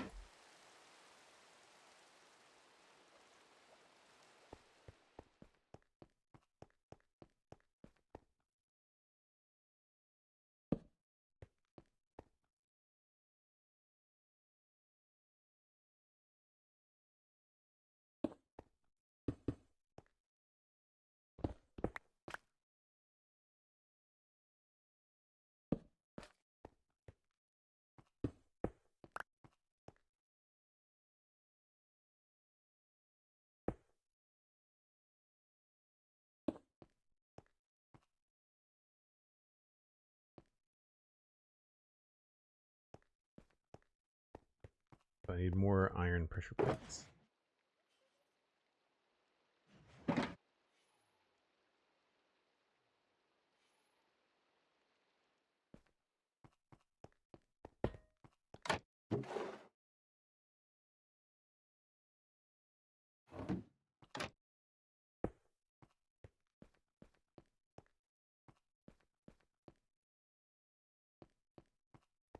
[SPEAKER 1] I need more iron pressure plates.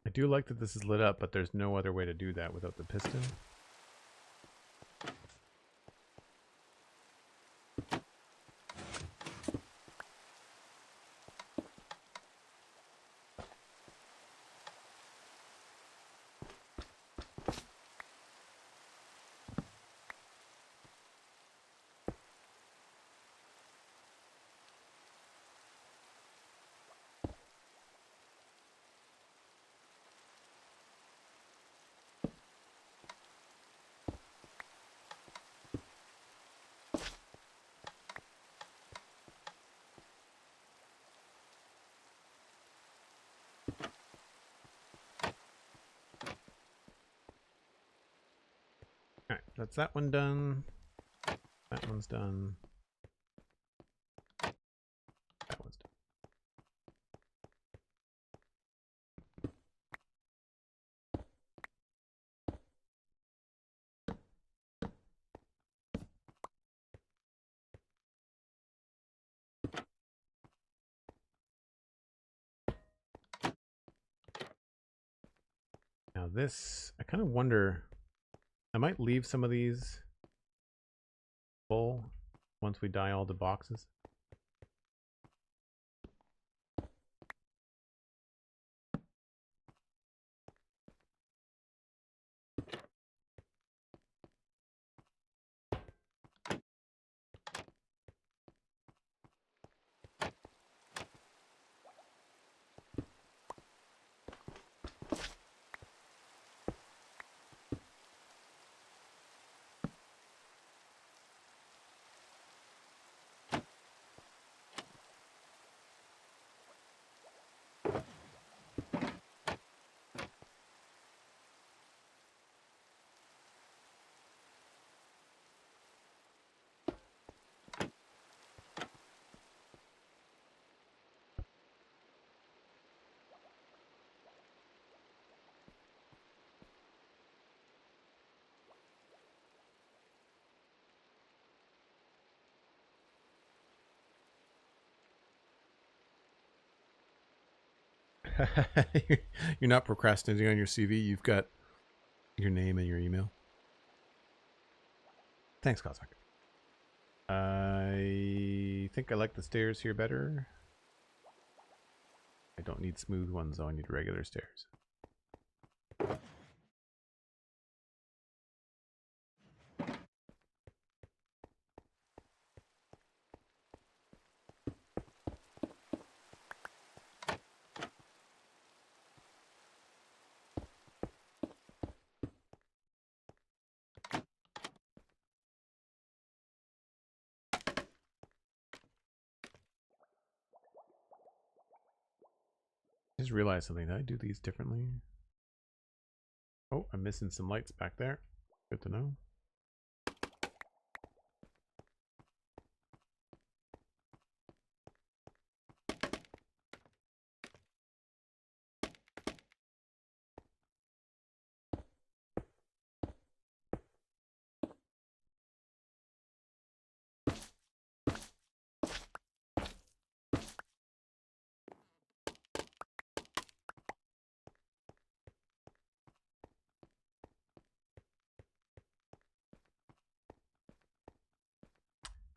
[SPEAKER 1] I do like that this is lit up, but there's no other way to do that without the piston. Alright, that's that one done. That one's done. That one's done. Now this, I kind of wonder, I might leave some of these full once we dye all the boxes. You're not procrastinating on your CV. You've got your name and your email. Thanks, Cossack. I think I like the stairs here better. I don't need smooth ones, though. I need regular stairs. I just realized something. Did I do these differently? Oh, I'm missing some lights back there. Good to know.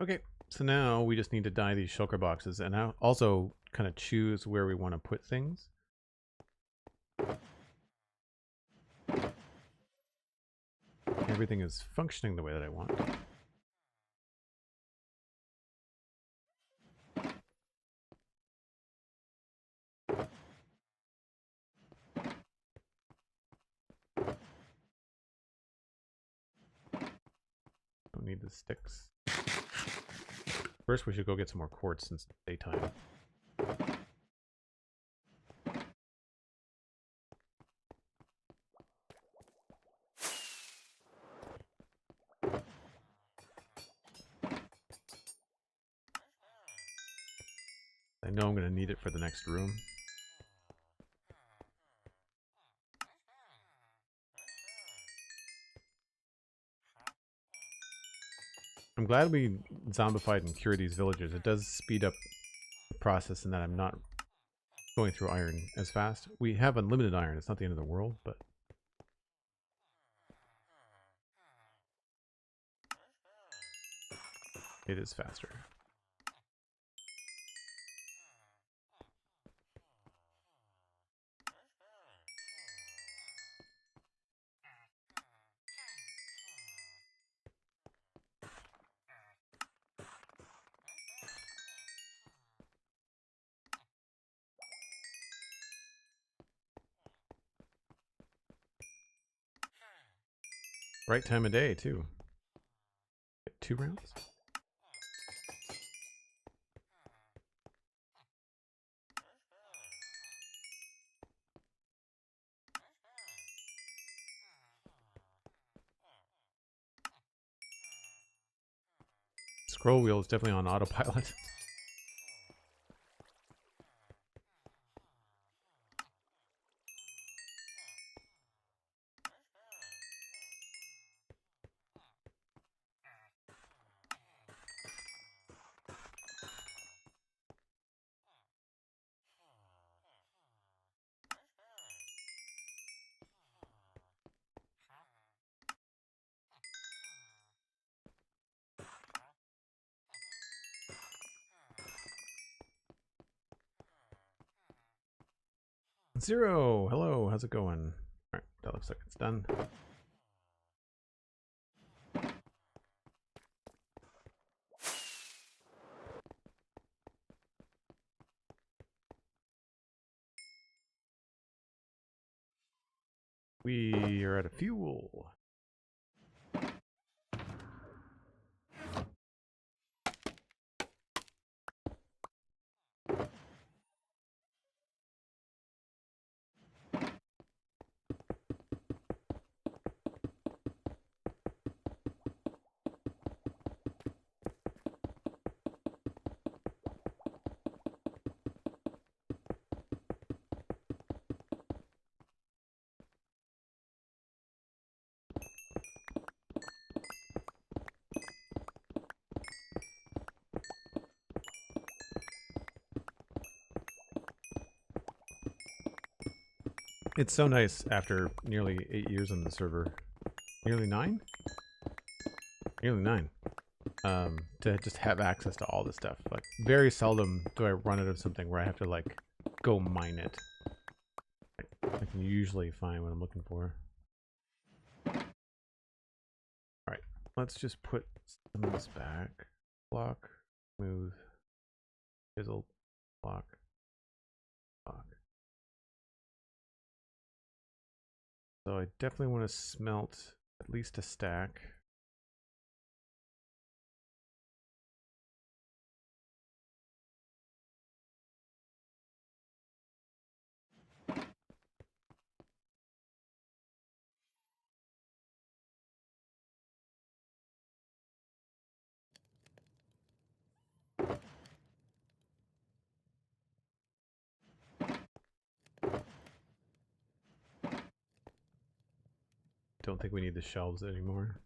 [SPEAKER 1] Okay, so now we just need to dye these shulker boxes and now also kind of choose where we want to put things. Everything is functioning the way that I want. Don't need the sticks. First, we should go get some more quartz since it's daytime. I know I'm going to need it for the next room. I'm glad we zombified and cured these villagers. It does speed up the process in that I'm not going through iron as fast. We have unlimited iron. It's not the end of the world, but it is faster. Right time of day, too. Get 2 rounds? Scroll wheel is definitely on autopilot. Zero, hello, how's it going? All right, that looks like it's done. We are out of fuel. It's so nice after nearly 8 years on the server. Nearly 9? Nearly 9. To just have access to all this stuff. Like, very seldom do I run out of something where I have to, like, go mine it. I can usually find what I'm looking for. Alright, let's just put some of this back. Block, move, fizzle, block, block. So I definitely want to smelt at least a stack. Don't think we need the shelves anymore.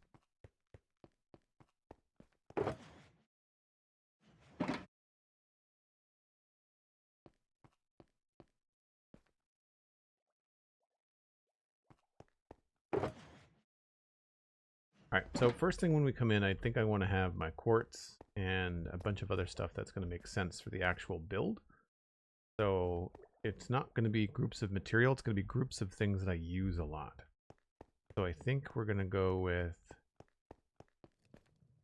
[SPEAKER 1] Alright, so first thing when we come in, I think I want to have my quartz and a bunch of other stuff that's going to make sense for the actual build. So it's not going to be groups of material, it's going to be groups of things that I use a lot. So I think we're going to go with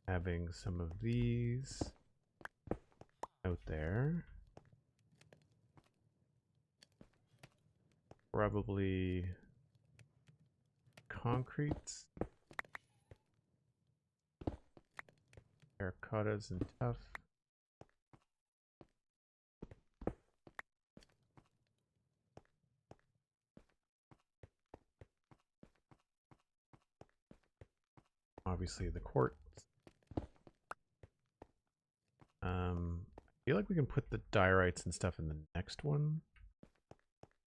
[SPEAKER 1] having some of these out there. Probably concretes. Terracottas and tough. Obviously the quartz. I feel like we can put the diorites and stuff in the next one.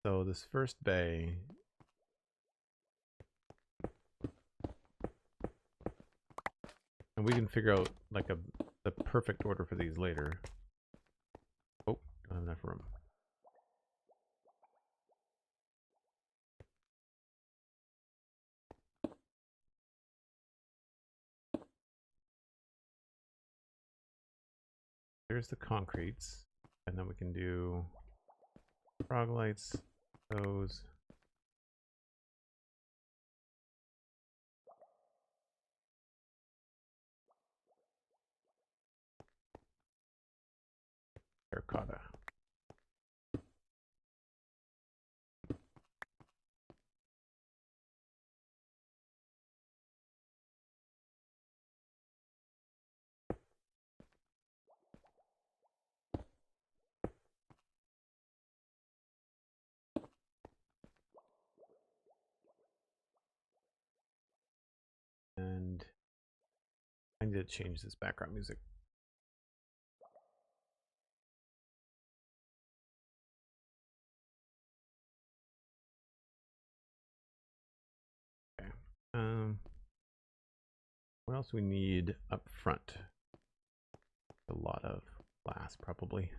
[SPEAKER 1] So this first bay, and we can figure out like the perfect order for these later. Oh, don't have enough room. There's the concretes, and then we can do frog lights, those. Terracotta. And I need to change this background music. Okay. What else we need up front? A lot of glass, probably.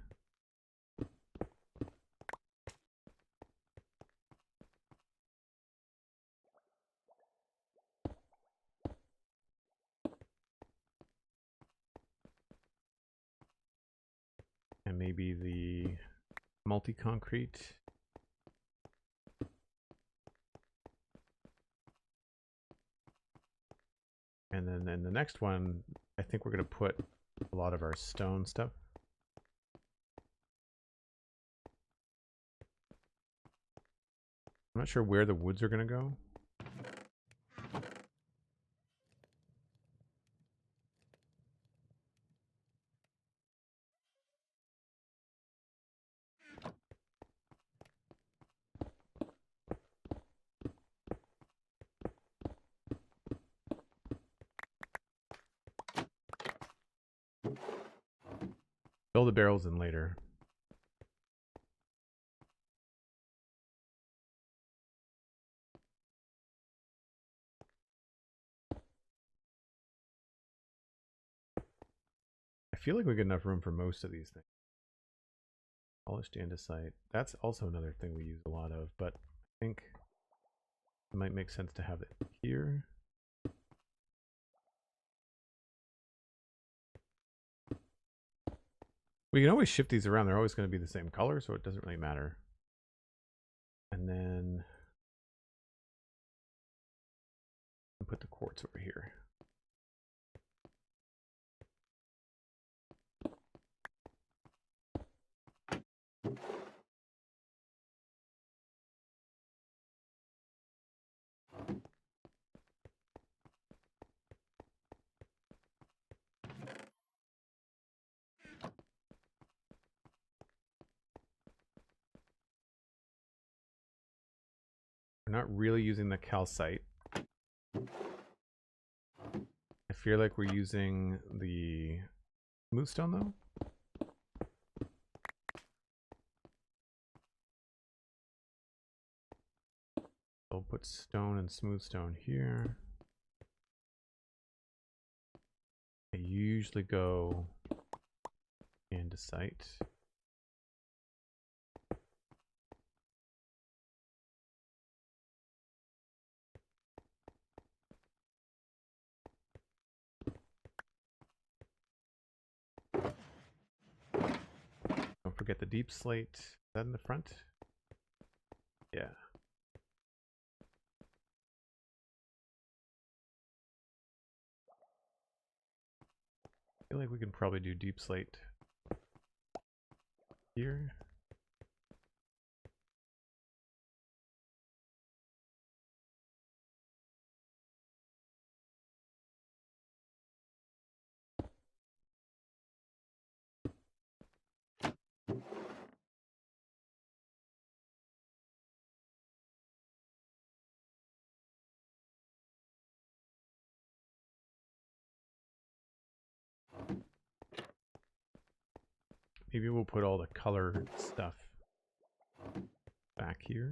[SPEAKER 1] And maybe the multi-concrete. And then in the next one, I think we're going to put a lot of our stone stuff. I'm not sure where the woods are going to go. Fill the barrels in later. I feel like we get enough room for most of these things. Polished andesite. That's also another thing we use a lot of, but I think it might make sense to have it here. We can always shift these around. They're always going to be the same color, so it doesn't really matter. And then put the quartz over here. We're not really using the calcite. I feel like we're using the smooth stone though. I'll put stone and smooth stone here. I usually go andesite. Don't forget the deep slate. Is that in the front? Yeah. I feel like we can probably do deep slate here. Maybe we'll put all the color stuff back here.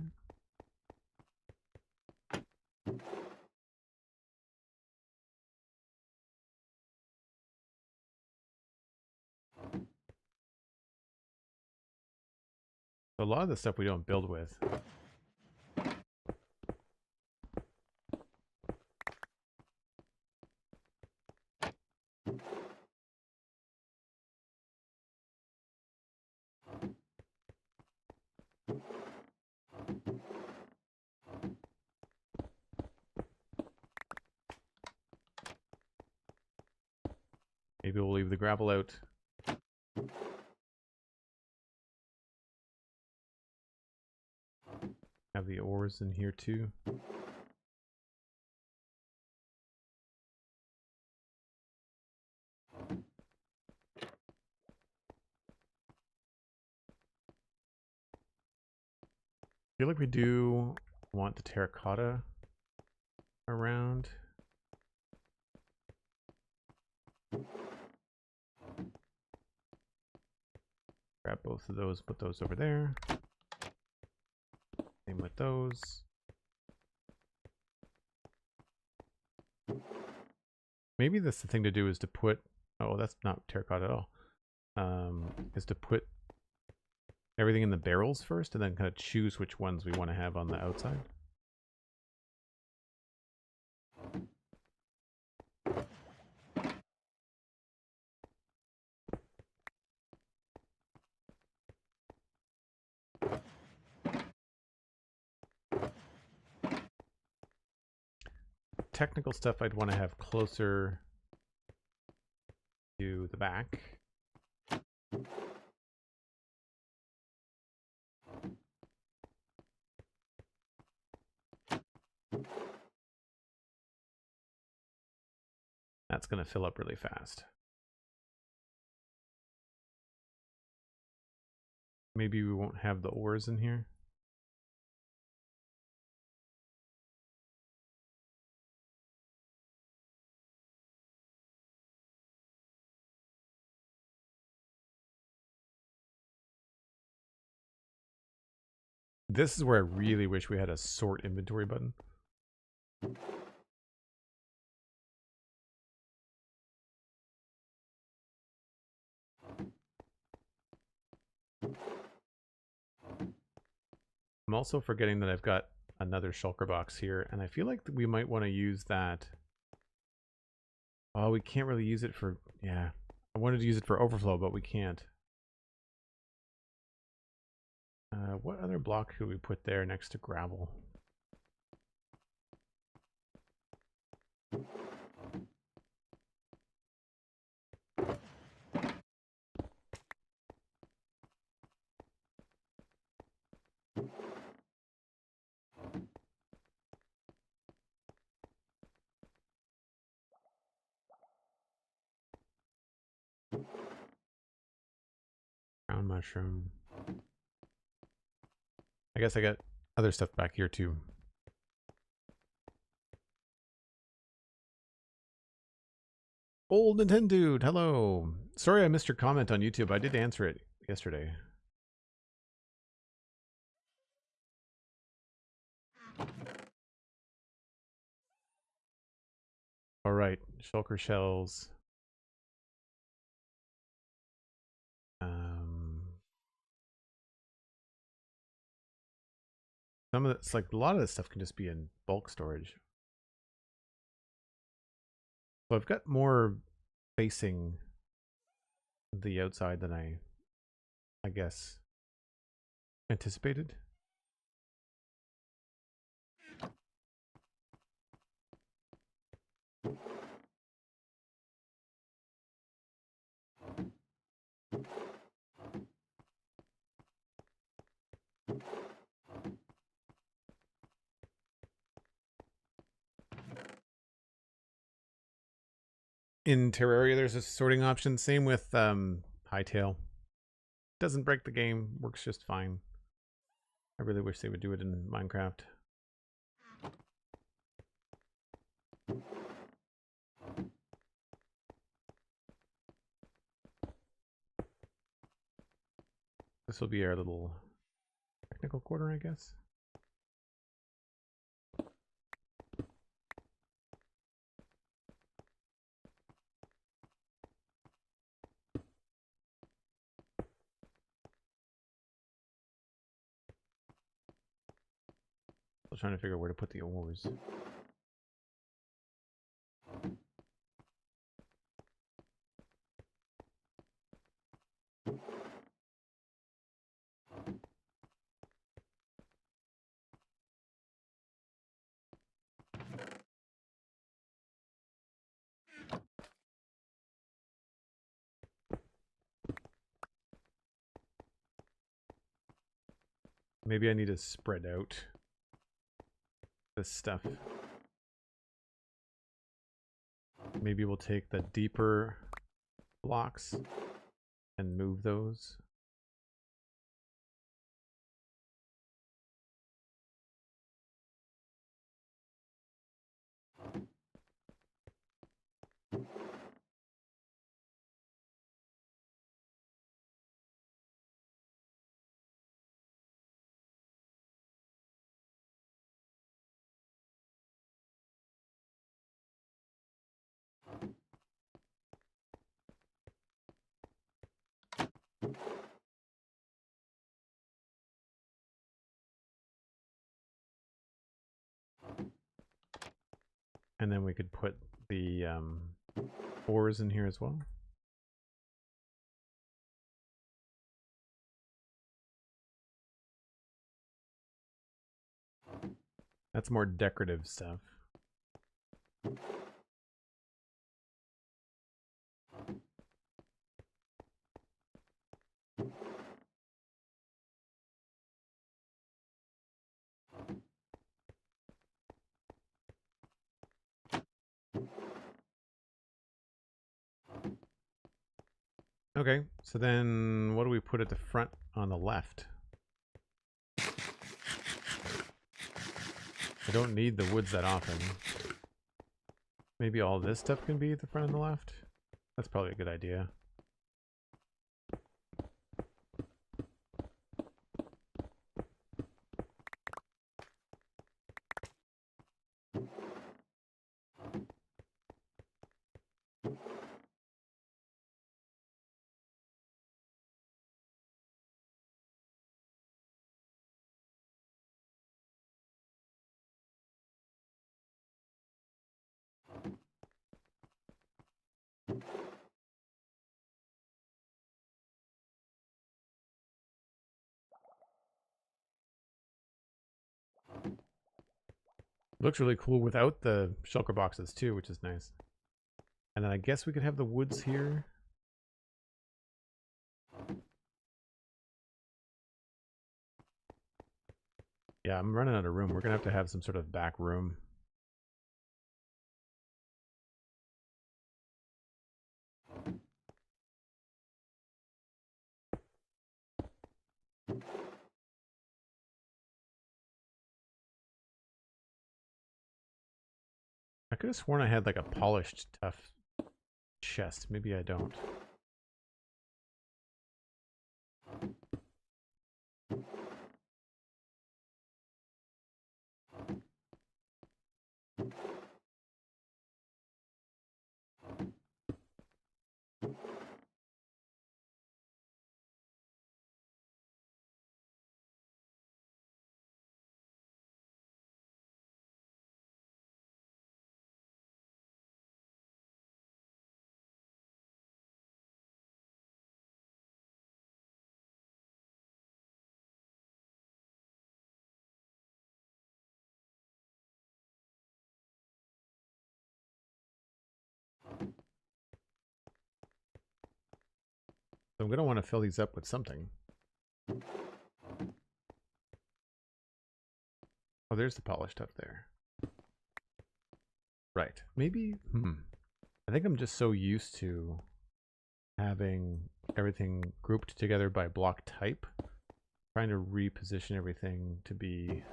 [SPEAKER 1] So a lot of the stuff we don't build with. Maybe we'll leave the gravel out. Have the ores in here too. I feel like we do want the terracotta around. Grab both of those, put those over there. Same with those. Maybe that's the thing to do is to put, oh, that's not terracotta at all. Is to put everything in the barrels first and then kind of choose which ones we want to have on the outside. technical stuff I'd want to have closer to the back. That's going to fill up really fast. Maybe we won't have the ores in here. This is where I really wish we had a sort inventory button. I'm also forgetting that I've got another shulker box here, and I feel like we might want to use that. Oh, we can't really use it for, yeah. I wanted to use it for overflow, but we can't. What other block could we put there next to gravel? Ground mushroom. I guess I got other stuff back here too. Old Nintendo dude, hello. Sorry I missed your comment on YouTube. I did answer it yesterday. All right, shulker shells. Some of it's like a lot of this stuff can just be in bulk storage. So I've got more facing the outside than I guess anticipated. In Terraria, there's a sorting option. Same with Hightail. Doesn't break the game. Works just fine. I really wish they would do it in Minecraft. This will be our little technical quarter, I guess. Still trying to figure out where to put the ores. Maybe I need to spread out this stuff. Maybe we'll take the deeper blocks and move those. And then we could put the ores in here as well. That's more decorative stuff. Okay, so then what do we put at the front on the left? I don't need the woods that often. Maybe all this stuff can be at the front on the left? That's probably a good idea. Looks really cool without the shulker boxes too, which is nice. And then I guess we could have the woods here. Yeah, I'm running out of room. We're gonna have to have some sort of back room. I could have sworn I had like a polished tough chest. Maybe I don't. So I'm going to want to fill these up with something. Oh, there's the polished stuff there. Right. Maybe, I think I'm just so used to having everything grouped together by block type. Trying to reposition everything to be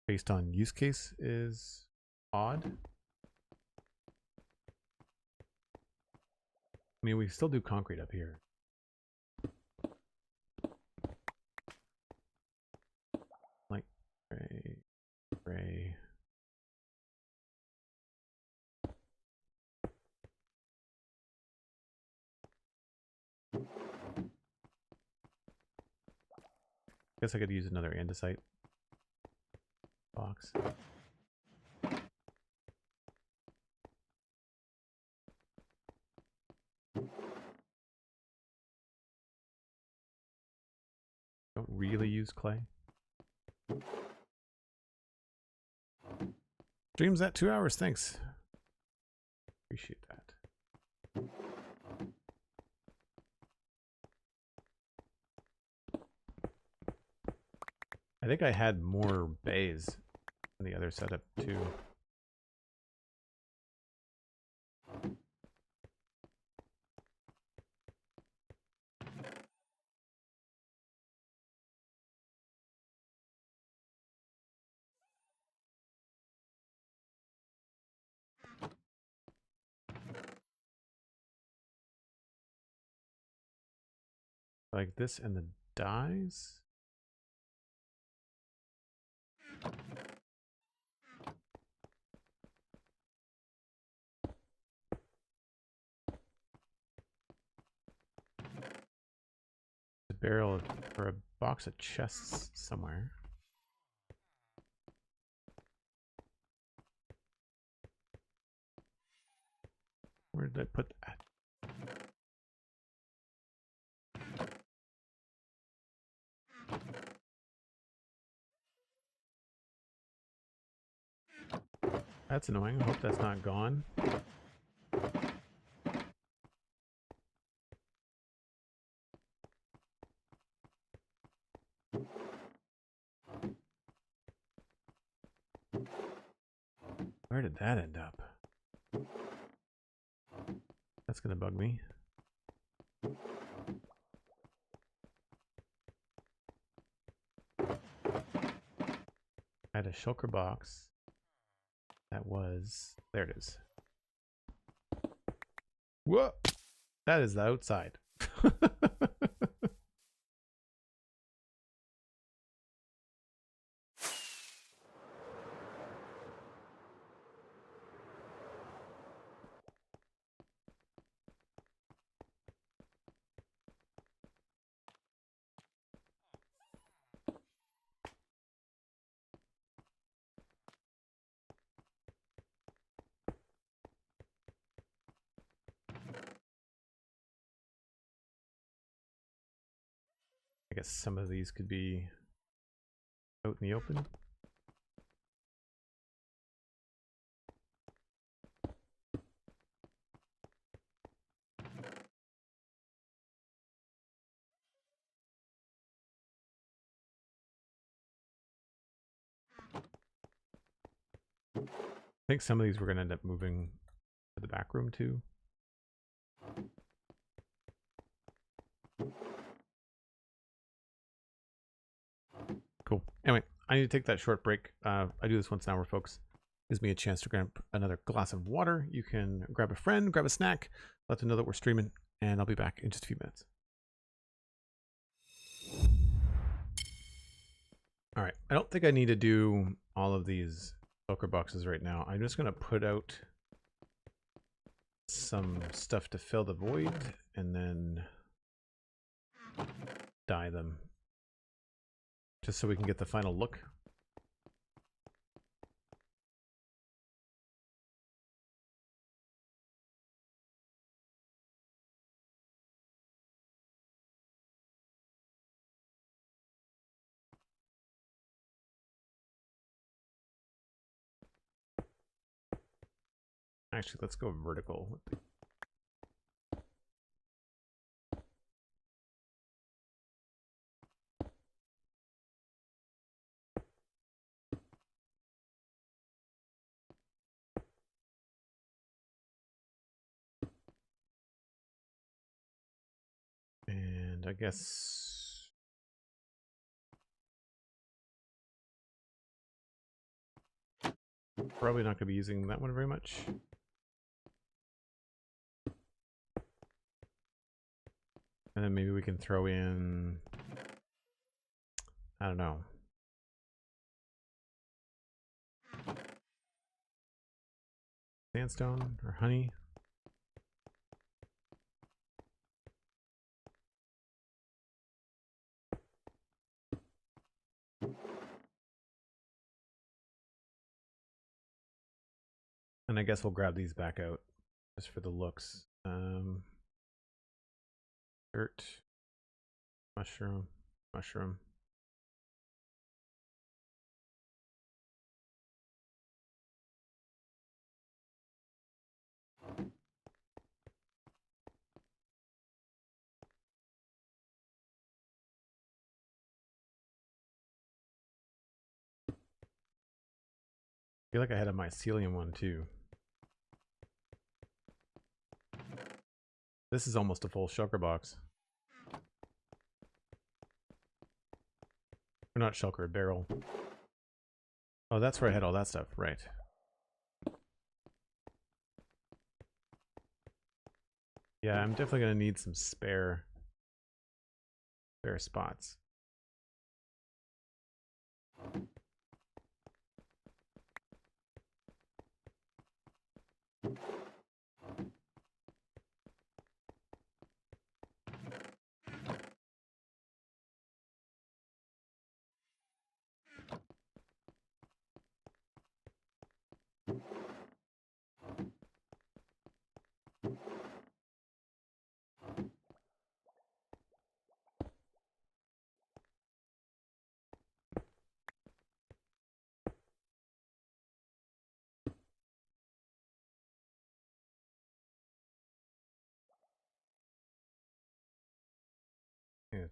[SPEAKER 1] based on use case is odd. I mean, we still do concrete up here. Like gray. Guess I could use another andesite box. Don't really use clay. Stream's at 2 hours, thanks. Appreciate that. I think I had more bays in the other setup too. Like this and the dyes. A barrel or a box of chests somewhere. Where did I put that? That's annoying. I hope that's not gone. Where did that end up? That's gonna bug me. I had a shulker box. That was... There it is. Whoa! That is the outside. I guess some of these could be out in the open. I think some of these we're going to end up moving to the back room too. Cool. Anyway, I need to take that short break. I do this once an hour, folks. Gives me a chance to grab another glass of water. You can grab a friend, grab a snack, let them know that we're streaming, and I'll be back in just a few minutes. All right. I don't think I need to do all of these shulker boxes right now. I'm just going to put out some stuff to fill the void and then dye them just so we can get the final look. Actually, let's go vertical with the and I guess probably not going to be using that one very much. And then maybe we can throw in, I don't know. Sandstone or honey. And I guess we'll grab these back out just for the looks. Dirt, mushroom, mushroom. I feel like I had a mycelium one too. This is almost a full shulker box. Or not shulker, a barrel. Oh, that's where I had all that stuff, right. Yeah, I'm definitely gonna need some spare spots.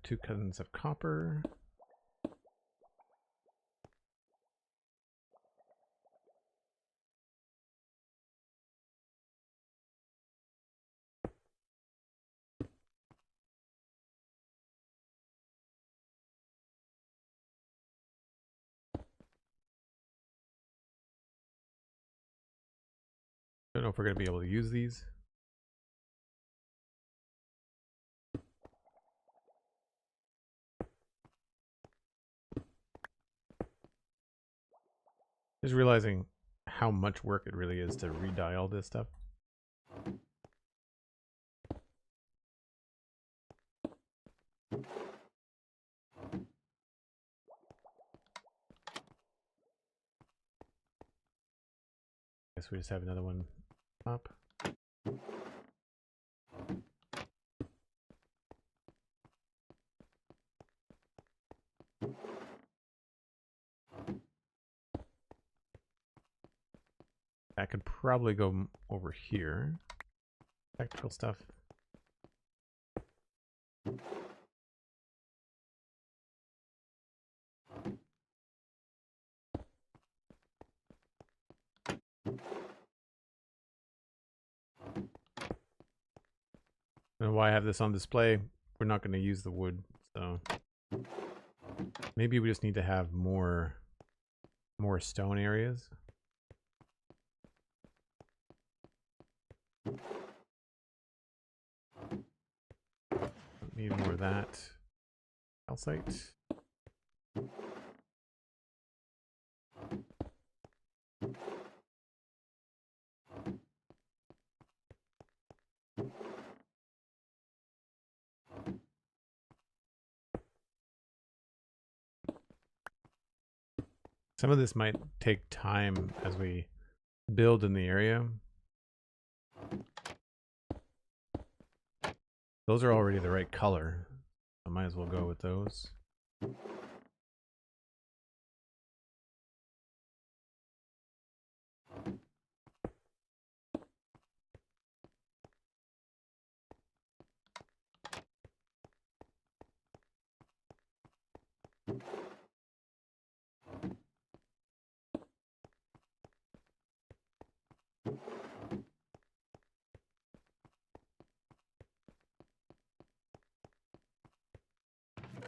[SPEAKER 1] 2 tons of copper. Don't know if we're going to be able to use these. Just realizing how much work it really is to re-dye all this stuff. Guess we just have another one up. That could probably go over here. Technical stuff. And why I have this on display? We're not going to use the wood, so maybe we just need to have more stone areas. Don't need more of that. Calcite. Some of this might take time as we build in the area. Those are already the right color. I might as well go with those.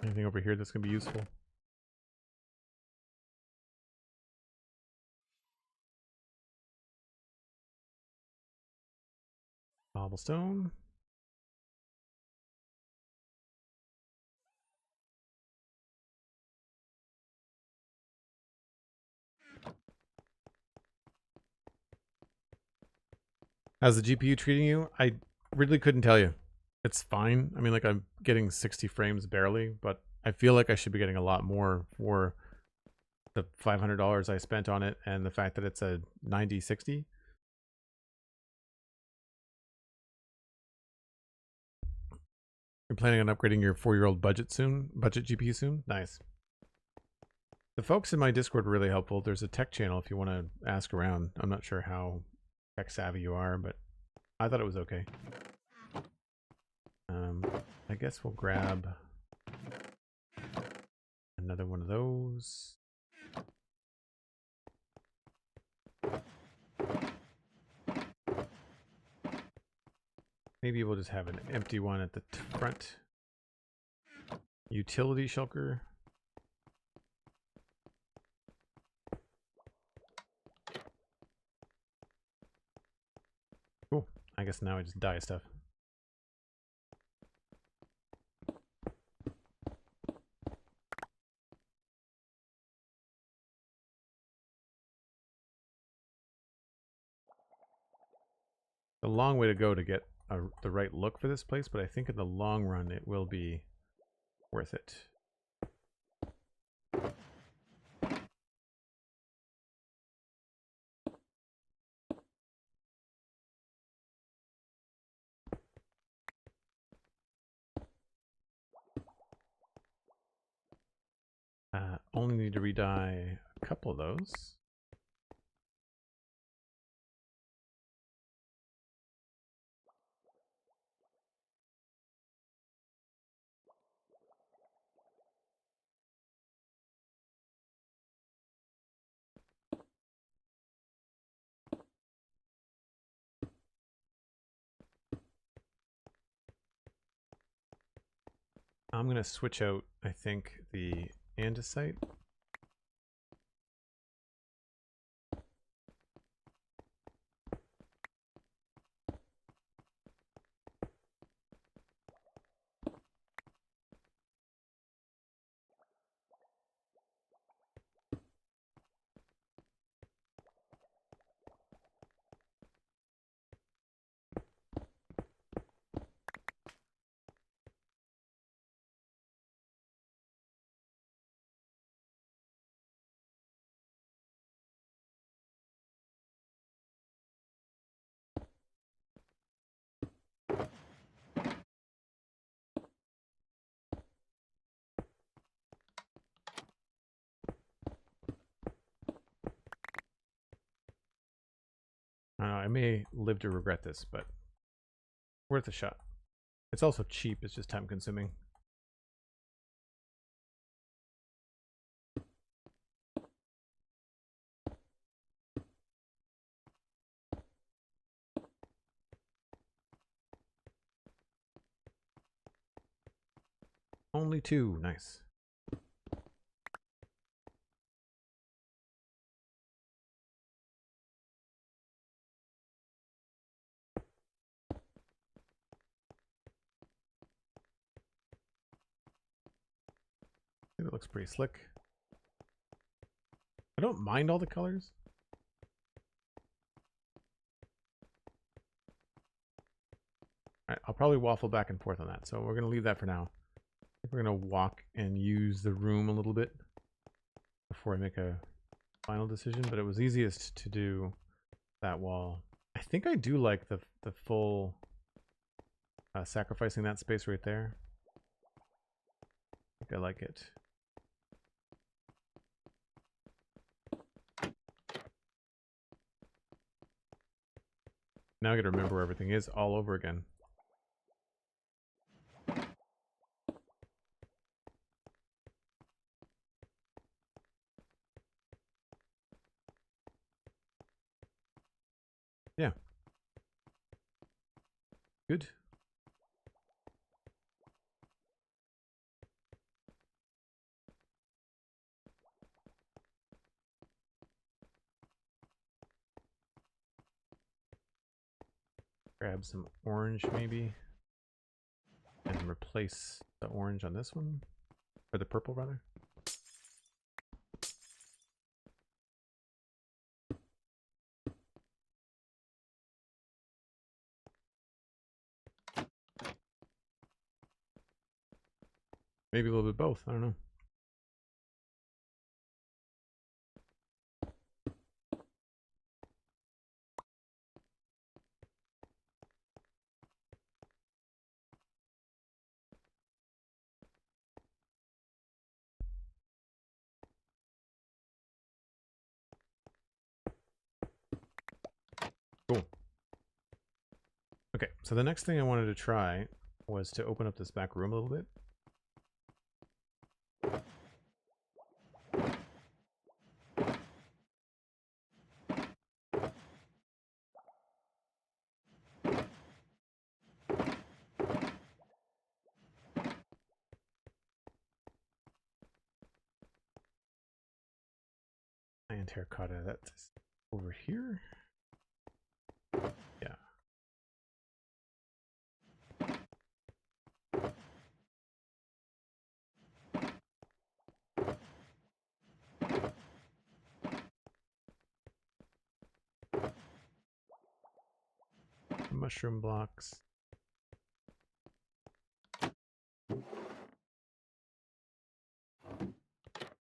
[SPEAKER 1] Anything over here that's going to be useful? Cobblestone. How's the GPU treating you? I really couldn't tell you. It's fine. I mean, like, I'm getting 60 frames barely, but I feel like I should be getting a lot more for the $500 I spent on it and the fact that it's a 9060. You're planning on upgrading your 4-year-old budget GPU soon? Nice. The folks in my Discord were really helpful. There's a tech channel if you want to ask around. I'm not sure how tech savvy you are, but I thought it was okay. I guess we'll grab another one of those. Maybe we'll just have an empty one at the front. Utility shulker. Cool. I guess now I just dye stuff. A long way to go to get the right look for this place, but I think in the long run it will be worth it. Only need to re-dye a couple of those. I'm going to switch out, I think, the andesite. I don't know, I may live to regret this, but worth a shot. It's also cheap, it's just time consuming. Only 2, nice. I think it looks pretty slick. I don't mind all the colors. All right, I'll probably waffle back and forth on that, so we're going to leave that for now. I think we're going to walk and use the room a little bit before I make a final decision, but it was easiest to do that wall. I think I do like the full sacrificing that space right there. I think I like it. Now I got to remember where everything is all over again. Yeah. Good. Grab some orange maybe. And replace the orange on this one. Or the purple rather. Maybe a little bit of both, I don't know. Cool. Okay, so the next thing I wanted to try was to open up this back room a little bit. And terracotta, that's over here. Yeah. Mushroom blocks.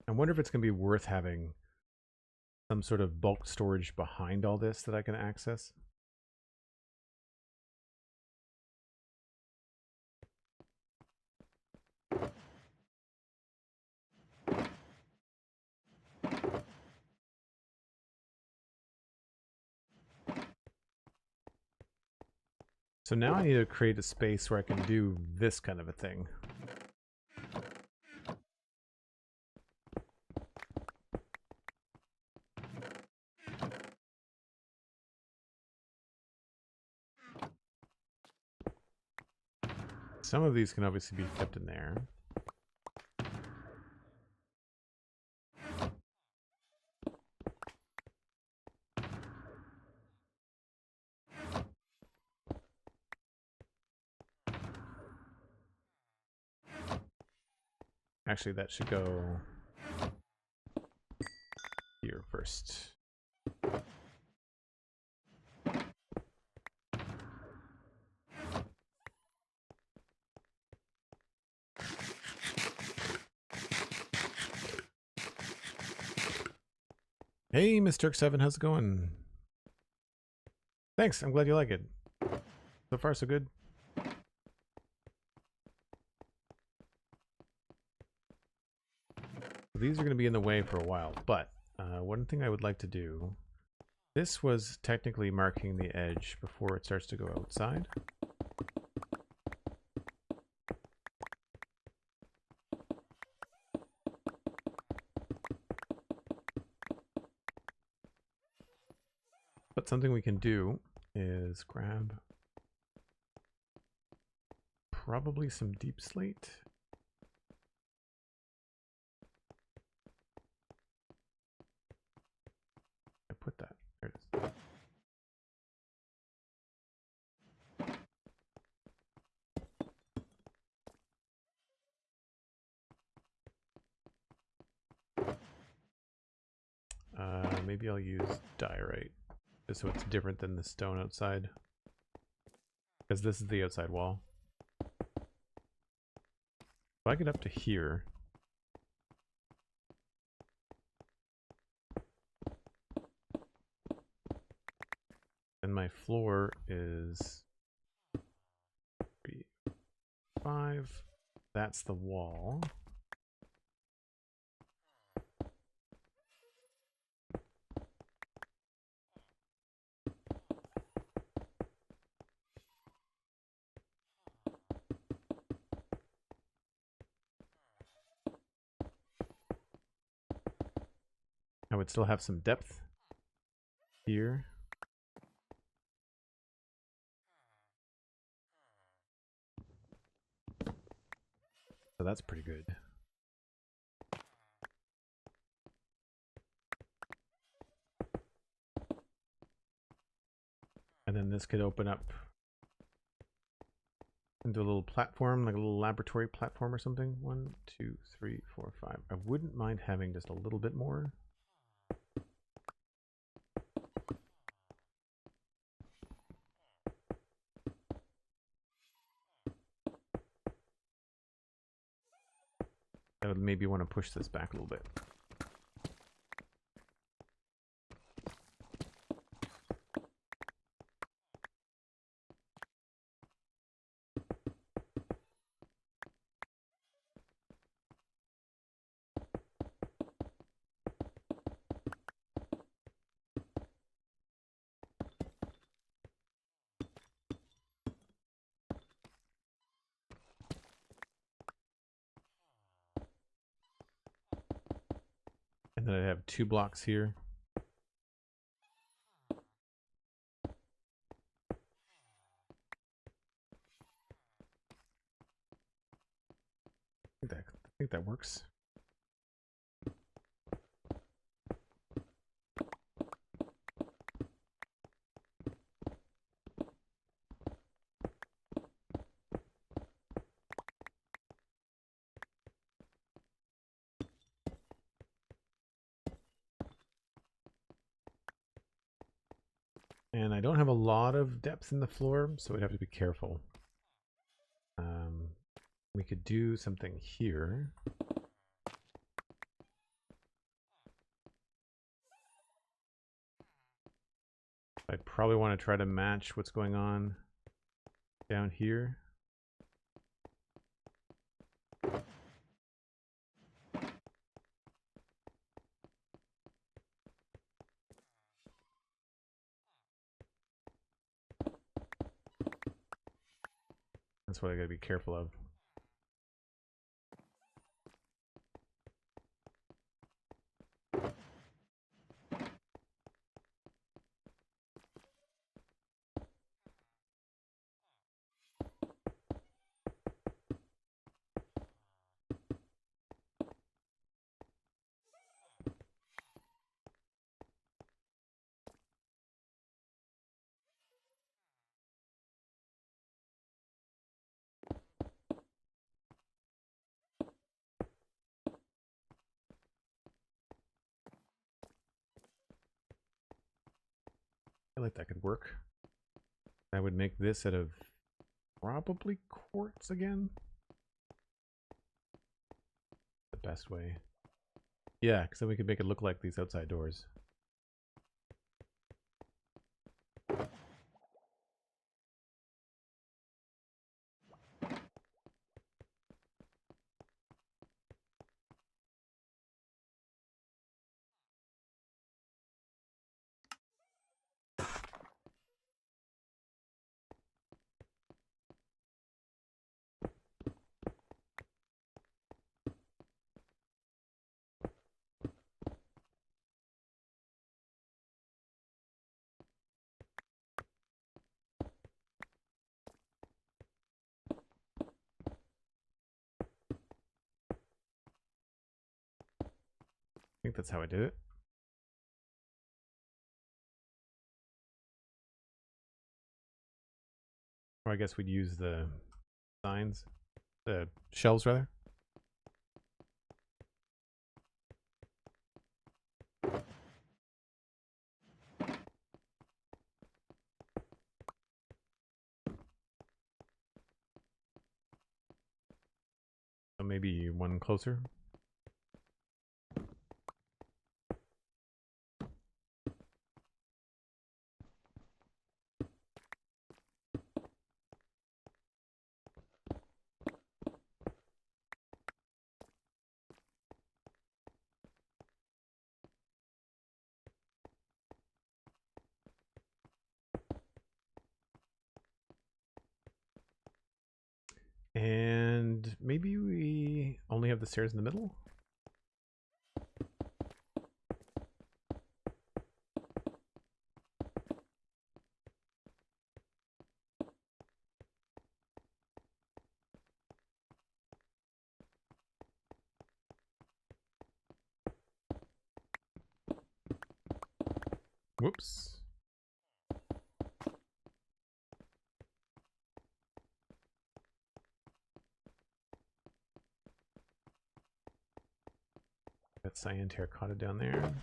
[SPEAKER 1] I wonder if it's going to be worth having some sort of bulk storage behind all this that I can access. So now I need to create a space where I can do this kind of a thing. Some of these can obviously be kept in there. Actually, that should go here first. Hey, Miss Turk7, how's it going? Thanks, I'm glad you like it. So far, so good. These are going to be in the way for a while, but one thing I would like to do, this was technically marking the edge before it starts to go outside. But something we can do is grab probably some deep slate. I put that. There it is. Maybe I'll use diorite, just so it's different than the stone outside, because this is the outside wall. If I get up to here, then my floor is 3, 5. That's the wall. I would still have some depth here. So that's pretty good. And then this could open up into a little platform, like a little laboratory platform or something. 1, 2, 3, 4, 5. I wouldn't mind having just a little bit more. I would maybe want to push this back a little bit. And then I have 2 blocks here. I think that works. And I don't have a lot of depth in the floor, so we'd have to be careful. We could do something here. I'd probably want to try to match what's going on down here. That's what I gotta be careful of. like that could work. I would make this out of probably quartz again. The best way. Yeah, because then we could make it look like these outside doors. I think that's how I did it. Or I guess we'd use the signs, the shelves rather. So maybe one closer. And maybe we only have the stairs in the middle. Whoops. Got cyan terracotta down there.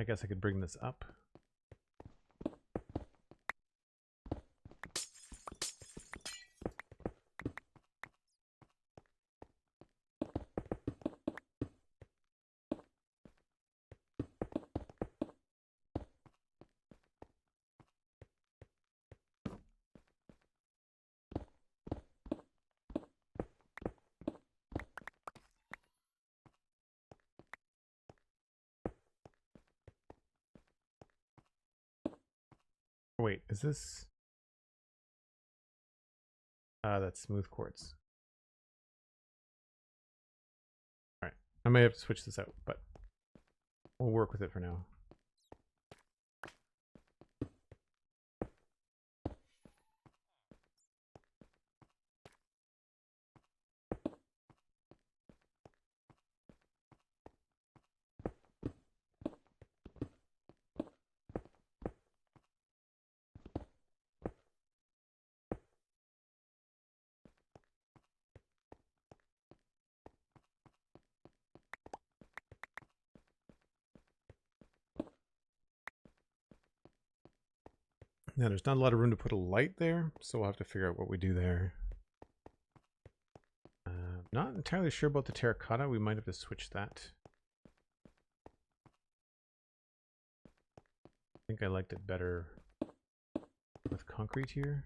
[SPEAKER 1] I guess I could bring this up. Wait, is this? That's smooth quartz. Alright, I may have to switch this out, but we'll work with it for now. Now, there's not a lot of room to put a light there, so we'll have to figure out what we do there. Not entirely sure about the terracotta. We might have to switch that. I think I liked it better with concrete here.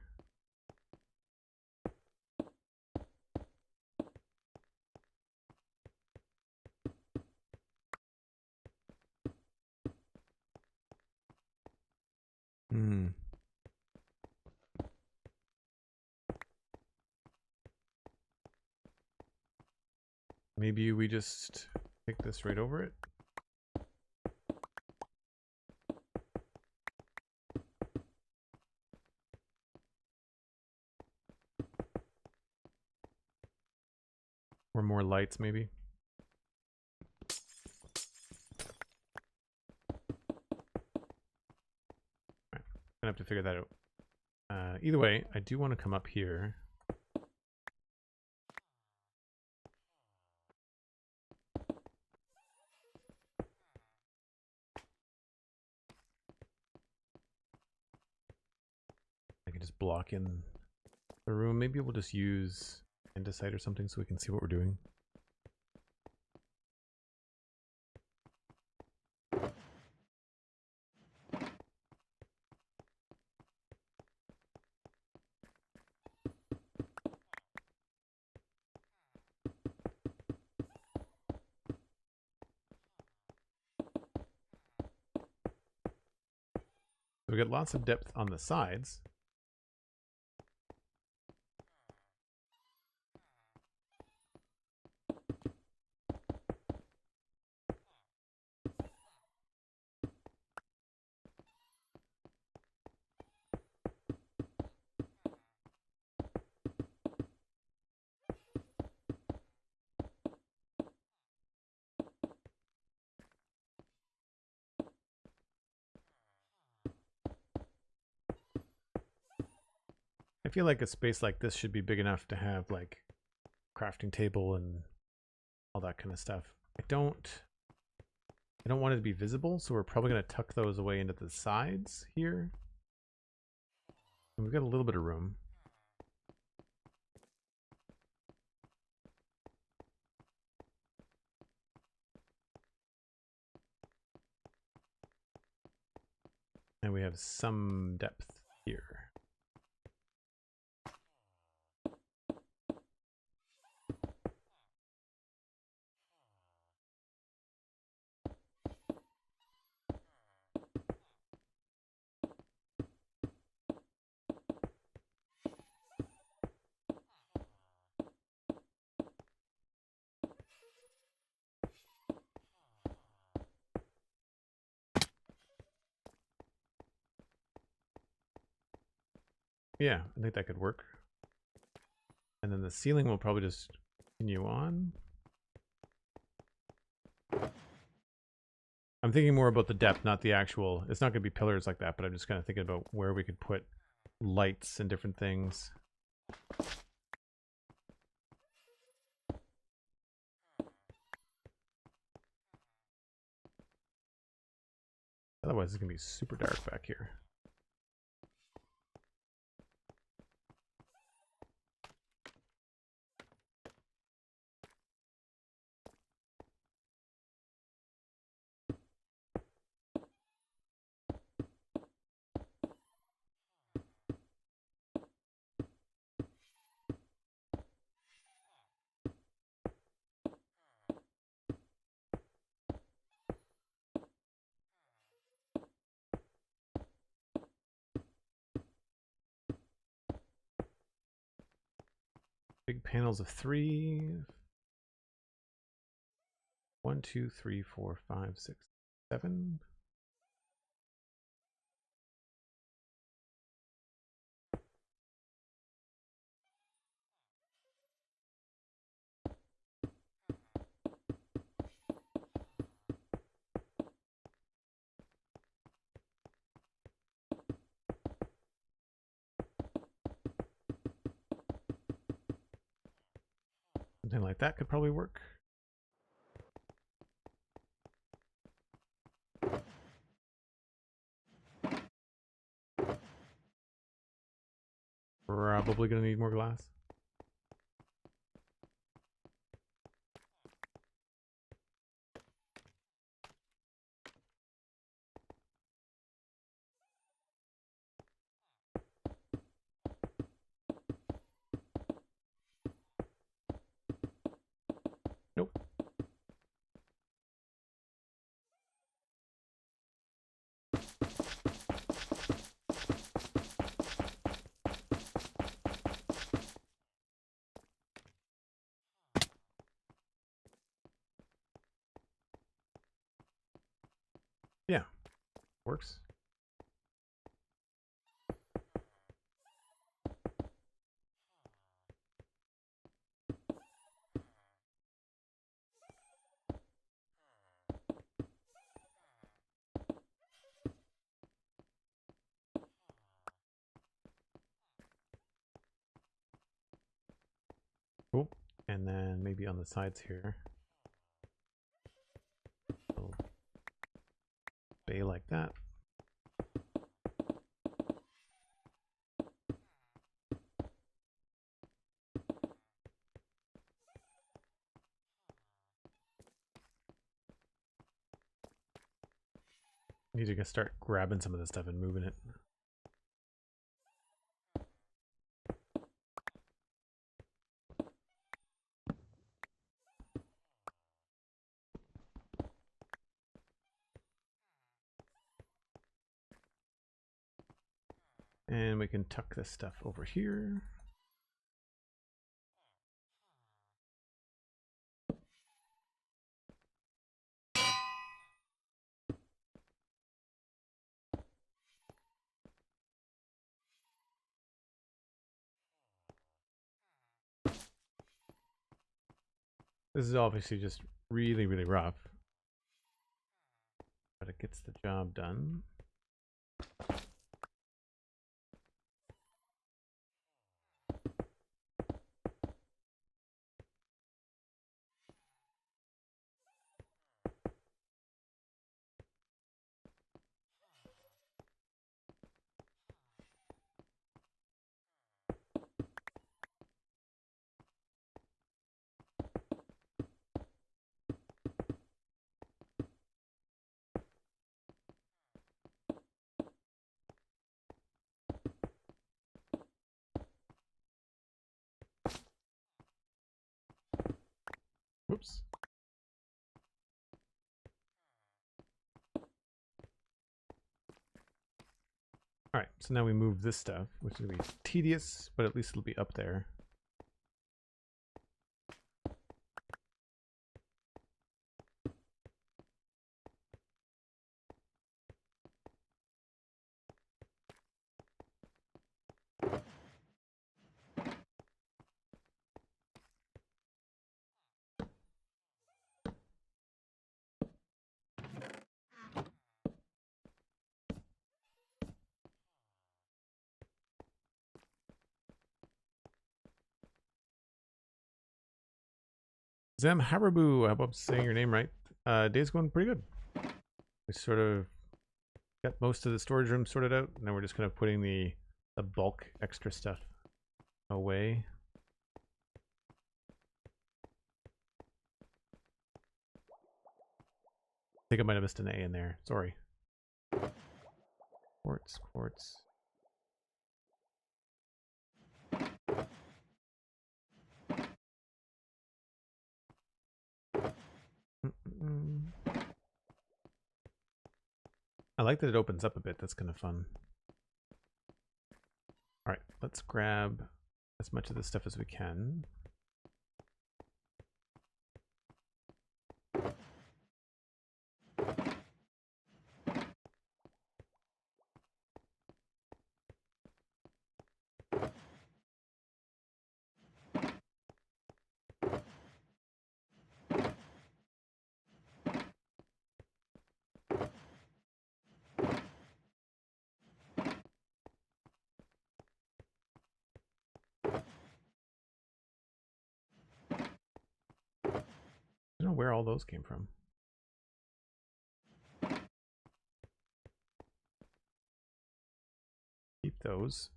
[SPEAKER 1] Maybe we just take this right over it. Or more lights, maybe. Gonna have to figure that out. Either way, I do want to come up here. I can just block in the room. Maybe we'll just use andesite or something so we can see what we're doing. We get lots of depth on the sides. I feel like a space like this should be big enough to have like crafting table and all that kind of stuff. I don't want it to be visible, so we're probably going to tuck those away into the sides here. And we've got a little bit of room. And we have some depth here. Yeah, I think that could work. And then the ceiling will probably just continue on. I'm thinking more about the depth, not the actual. It's not going to be pillars like that, but I'm just kind of thinking about where we could put lights and different things. Otherwise, it's going to be super dark back here. Big panels of 3. 1, 2, 3, 4, 5, 6, 7. Something like that could probably work. Probably going to need more glass. Nope. Yeah, works. And then maybe on the sides here. A little bay like that. Need to start grabbing some of this stuff and moving it. And we can tuck this stuff over here. This is obviously just really, really rough, but it gets the job done. Whoops. All right, so now we move this stuff, which is going to be tedious, but at least it'll be up there. Zem Haribu, I hope I'm saying your name right. Day's going pretty good. We sort of got most of the storage room sorted out. Now we're just kind of putting the bulk extra stuff away. I think I might have missed an A in there. Sorry. Quartz, quartz. I like that it opens up a bit. That's kind of fun. All right, let's grab as much of this stuff as we can. I don't know where all those came from. Keep those.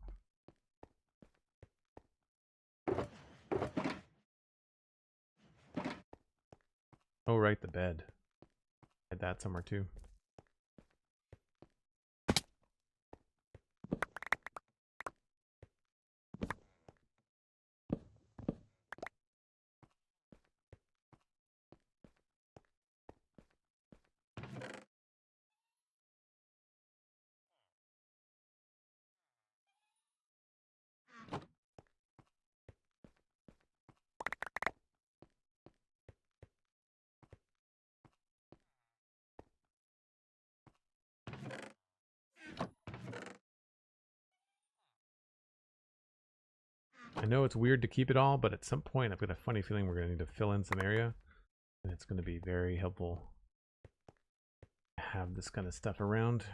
[SPEAKER 1] Oh, right, the bed. Had that somewhere too. I know it's weird to keep it all, but at some point I've got a funny feeling we're going to need to fill in some area, and it's going to be very helpful to have this kind of stuff around.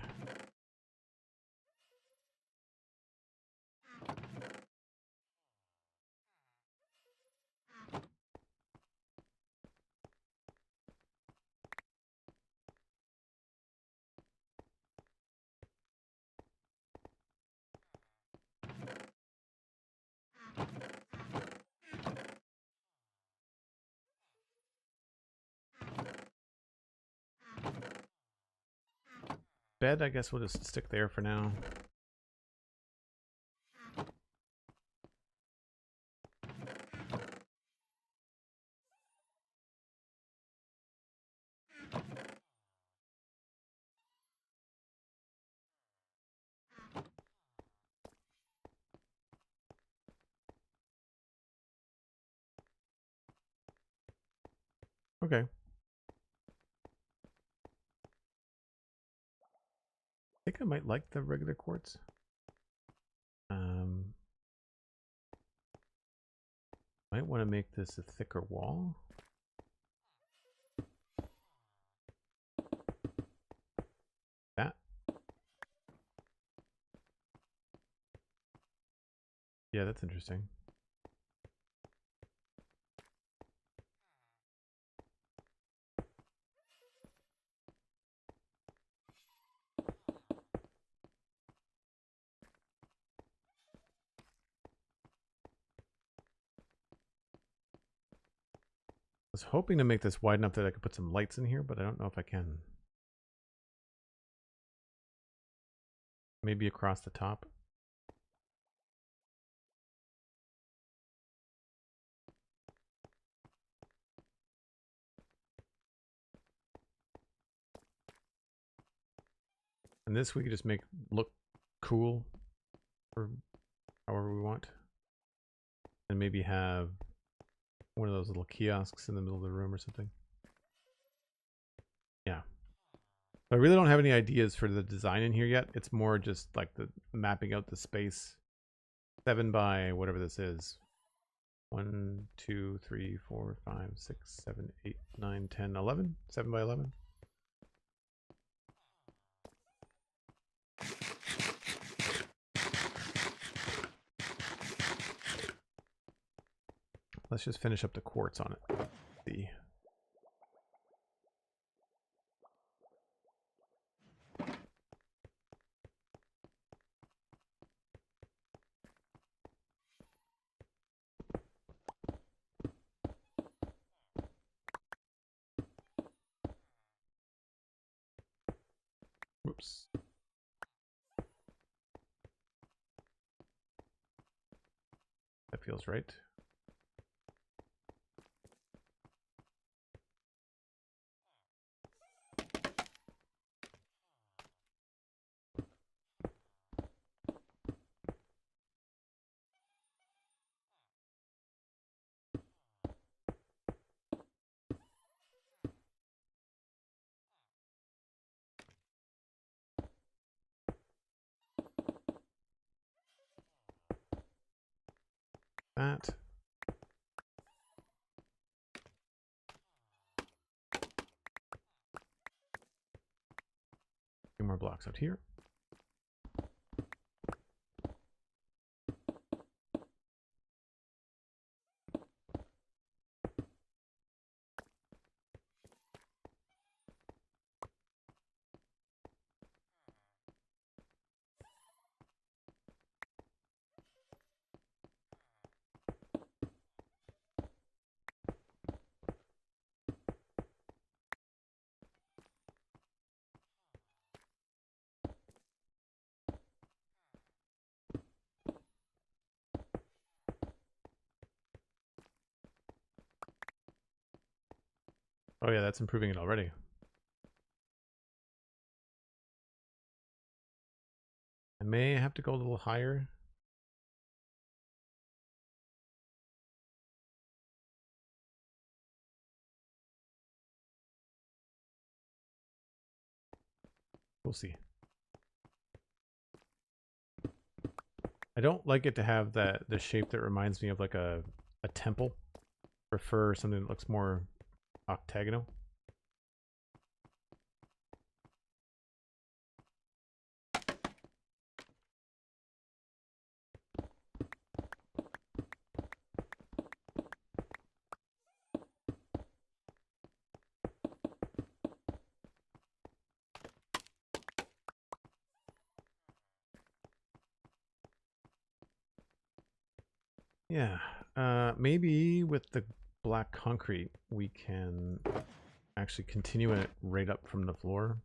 [SPEAKER 1] bed, I guess we'll just stick there for now. Okay. I think I might like the regular quartz. Might want to make this a thicker wall. That. Yeah, that's interesting. I was hoping to make this wide enough that I could put some lights in here, but I don't know if I can. Maybe across the top. And this we could just make look cool or however we want. And maybe have one of those little kiosks in the middle of the room or something. Yeah. I really don't have any ideas for the design in here yet. It's more just like the mapping out the space. 7 by whatever this is. 1, 2, 3, 4, 5, 6, 7, 8, 9, 10, 11. 7 by 11. Let's just finish up the quartz on it. See. Whoops. That feels right. That. Two more blocks out here. Oh yeah, that's improving it already. I may have to go a little higher. We'll see. I don't like it to have the shape that reminds me of like a temple. Prefer something that looks more octagonal. Yeah, maybe with the black concrete we can actually continue it right up from the floor.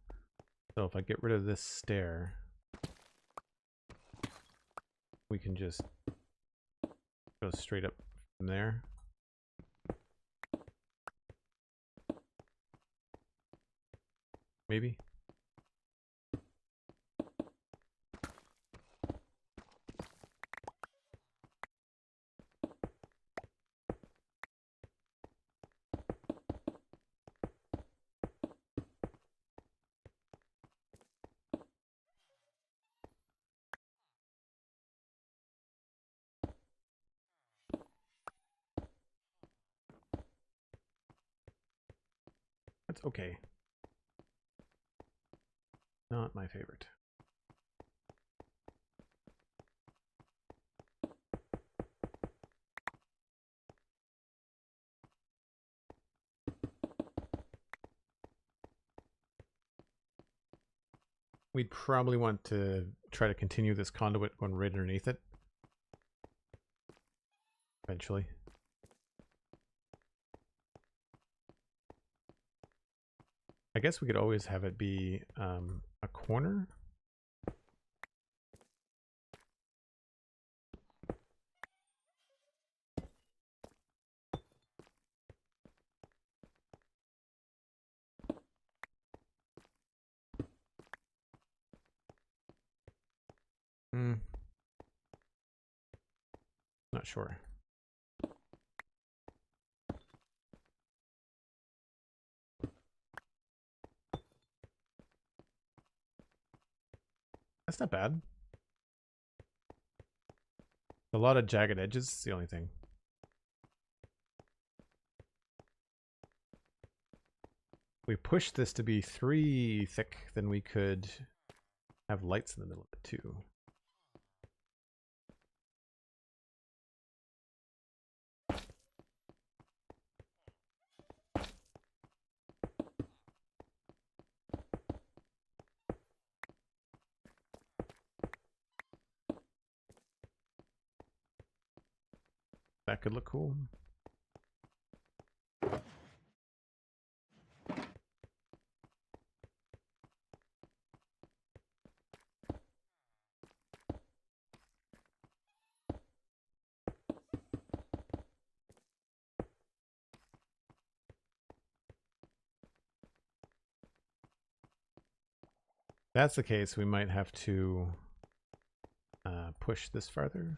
[SPEAKER 1] So if I get rid of this stair, we can just go straight up from there. Maybe. That's okay. Not my favorite. We'd probably want to try to continue this conduit going right underneath it. Eventually. I guess we could always have it be a corner. Not sure. That's not bad. A lot of jagged edges is the only thing. We push this to be 3 thick, then we could have lights in the middle of it too. That could look cool. If that's the case, we might have to push this farther.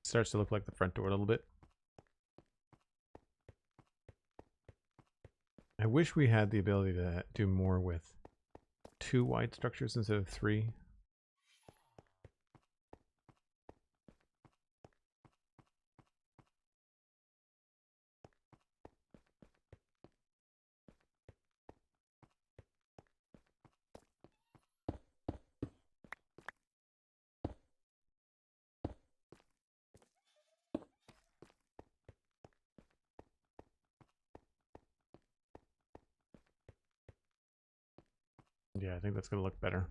[SPEAKER 1] Starts to look like the front door a little bit. I wish we had the ability to do more with 2 wide structures instead of 3. Yeah, I think that's going to look better.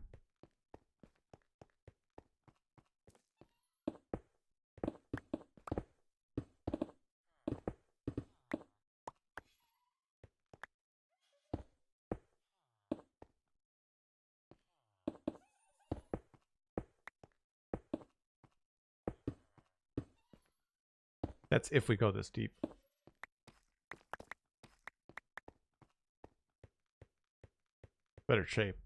[SPEAKER 1] That's if we go this deep. Better shape.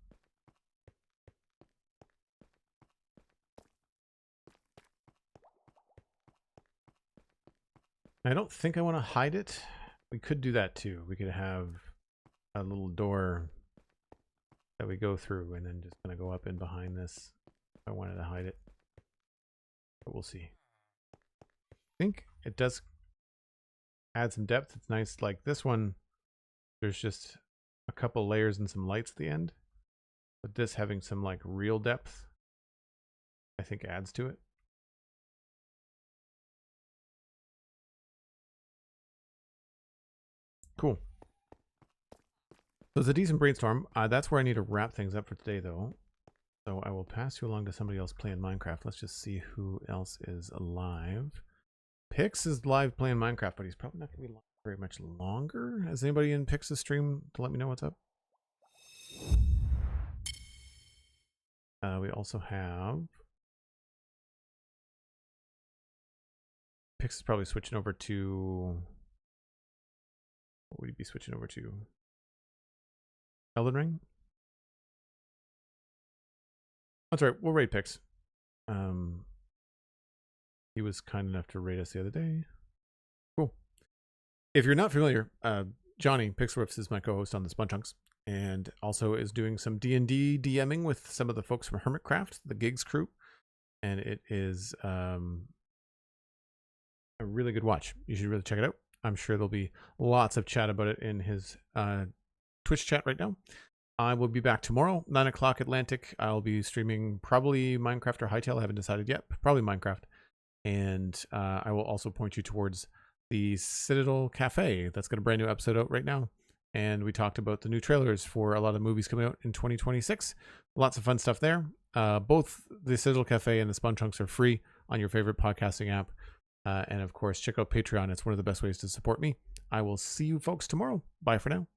[SPEAKER 1] I don't think I want to hide it. We could do that too. We could have a little door that we go through and then just kind of go up in behind this if I wanted to hide it. But we'll see. I think it does add some depth. It's nice. Like this one, there's just a couple layers and some lights at the end. But this having some like real depth I think adds to it. Cool. So it's a decent brainstorm. That's where I need to wrap things up for today, though. So I will pass you along to somebody else playing Minecraft. Let's just see who else is alive. Pix is live playing Minecraft, but he's probably not going to be very much longer. Is anybody in Pix's stream to let me know what's up? We also have... Pix is probably switching over to... What would he be switching over to? Elden Ring? That's right, we'll raid Pix. He was kind enough to raid us the other day. Cool. If you're not familiar, Johnny Pixelriffs is my co-host on the Sponchunks, and also is doing some D&D DMing with some of the folks from Hermitcraft, the Gigs crew, and it is a really good watch. You should really check it out. I'm sure there'll be lots of chat about it in his Twitch chat right now. I will be back tomorrow, 9 o'clock Atlantic. I'll be streaming probably Minecraft or Hytale. I haven't decided yet. Probably Minecraft. And I will also point you towards the Citadel Cafe. That's got a brand new episode out right now. And we talked about the new trailers for a lot of movies coming out in 2026. Lots of fun stuff there. Both the Citadel Cafe and the Sponchunks are free on your favorite podcasting app. And of course, check out Patreon. It's one of the best ways to support me. I will see you folks tomorrow. Bye for now.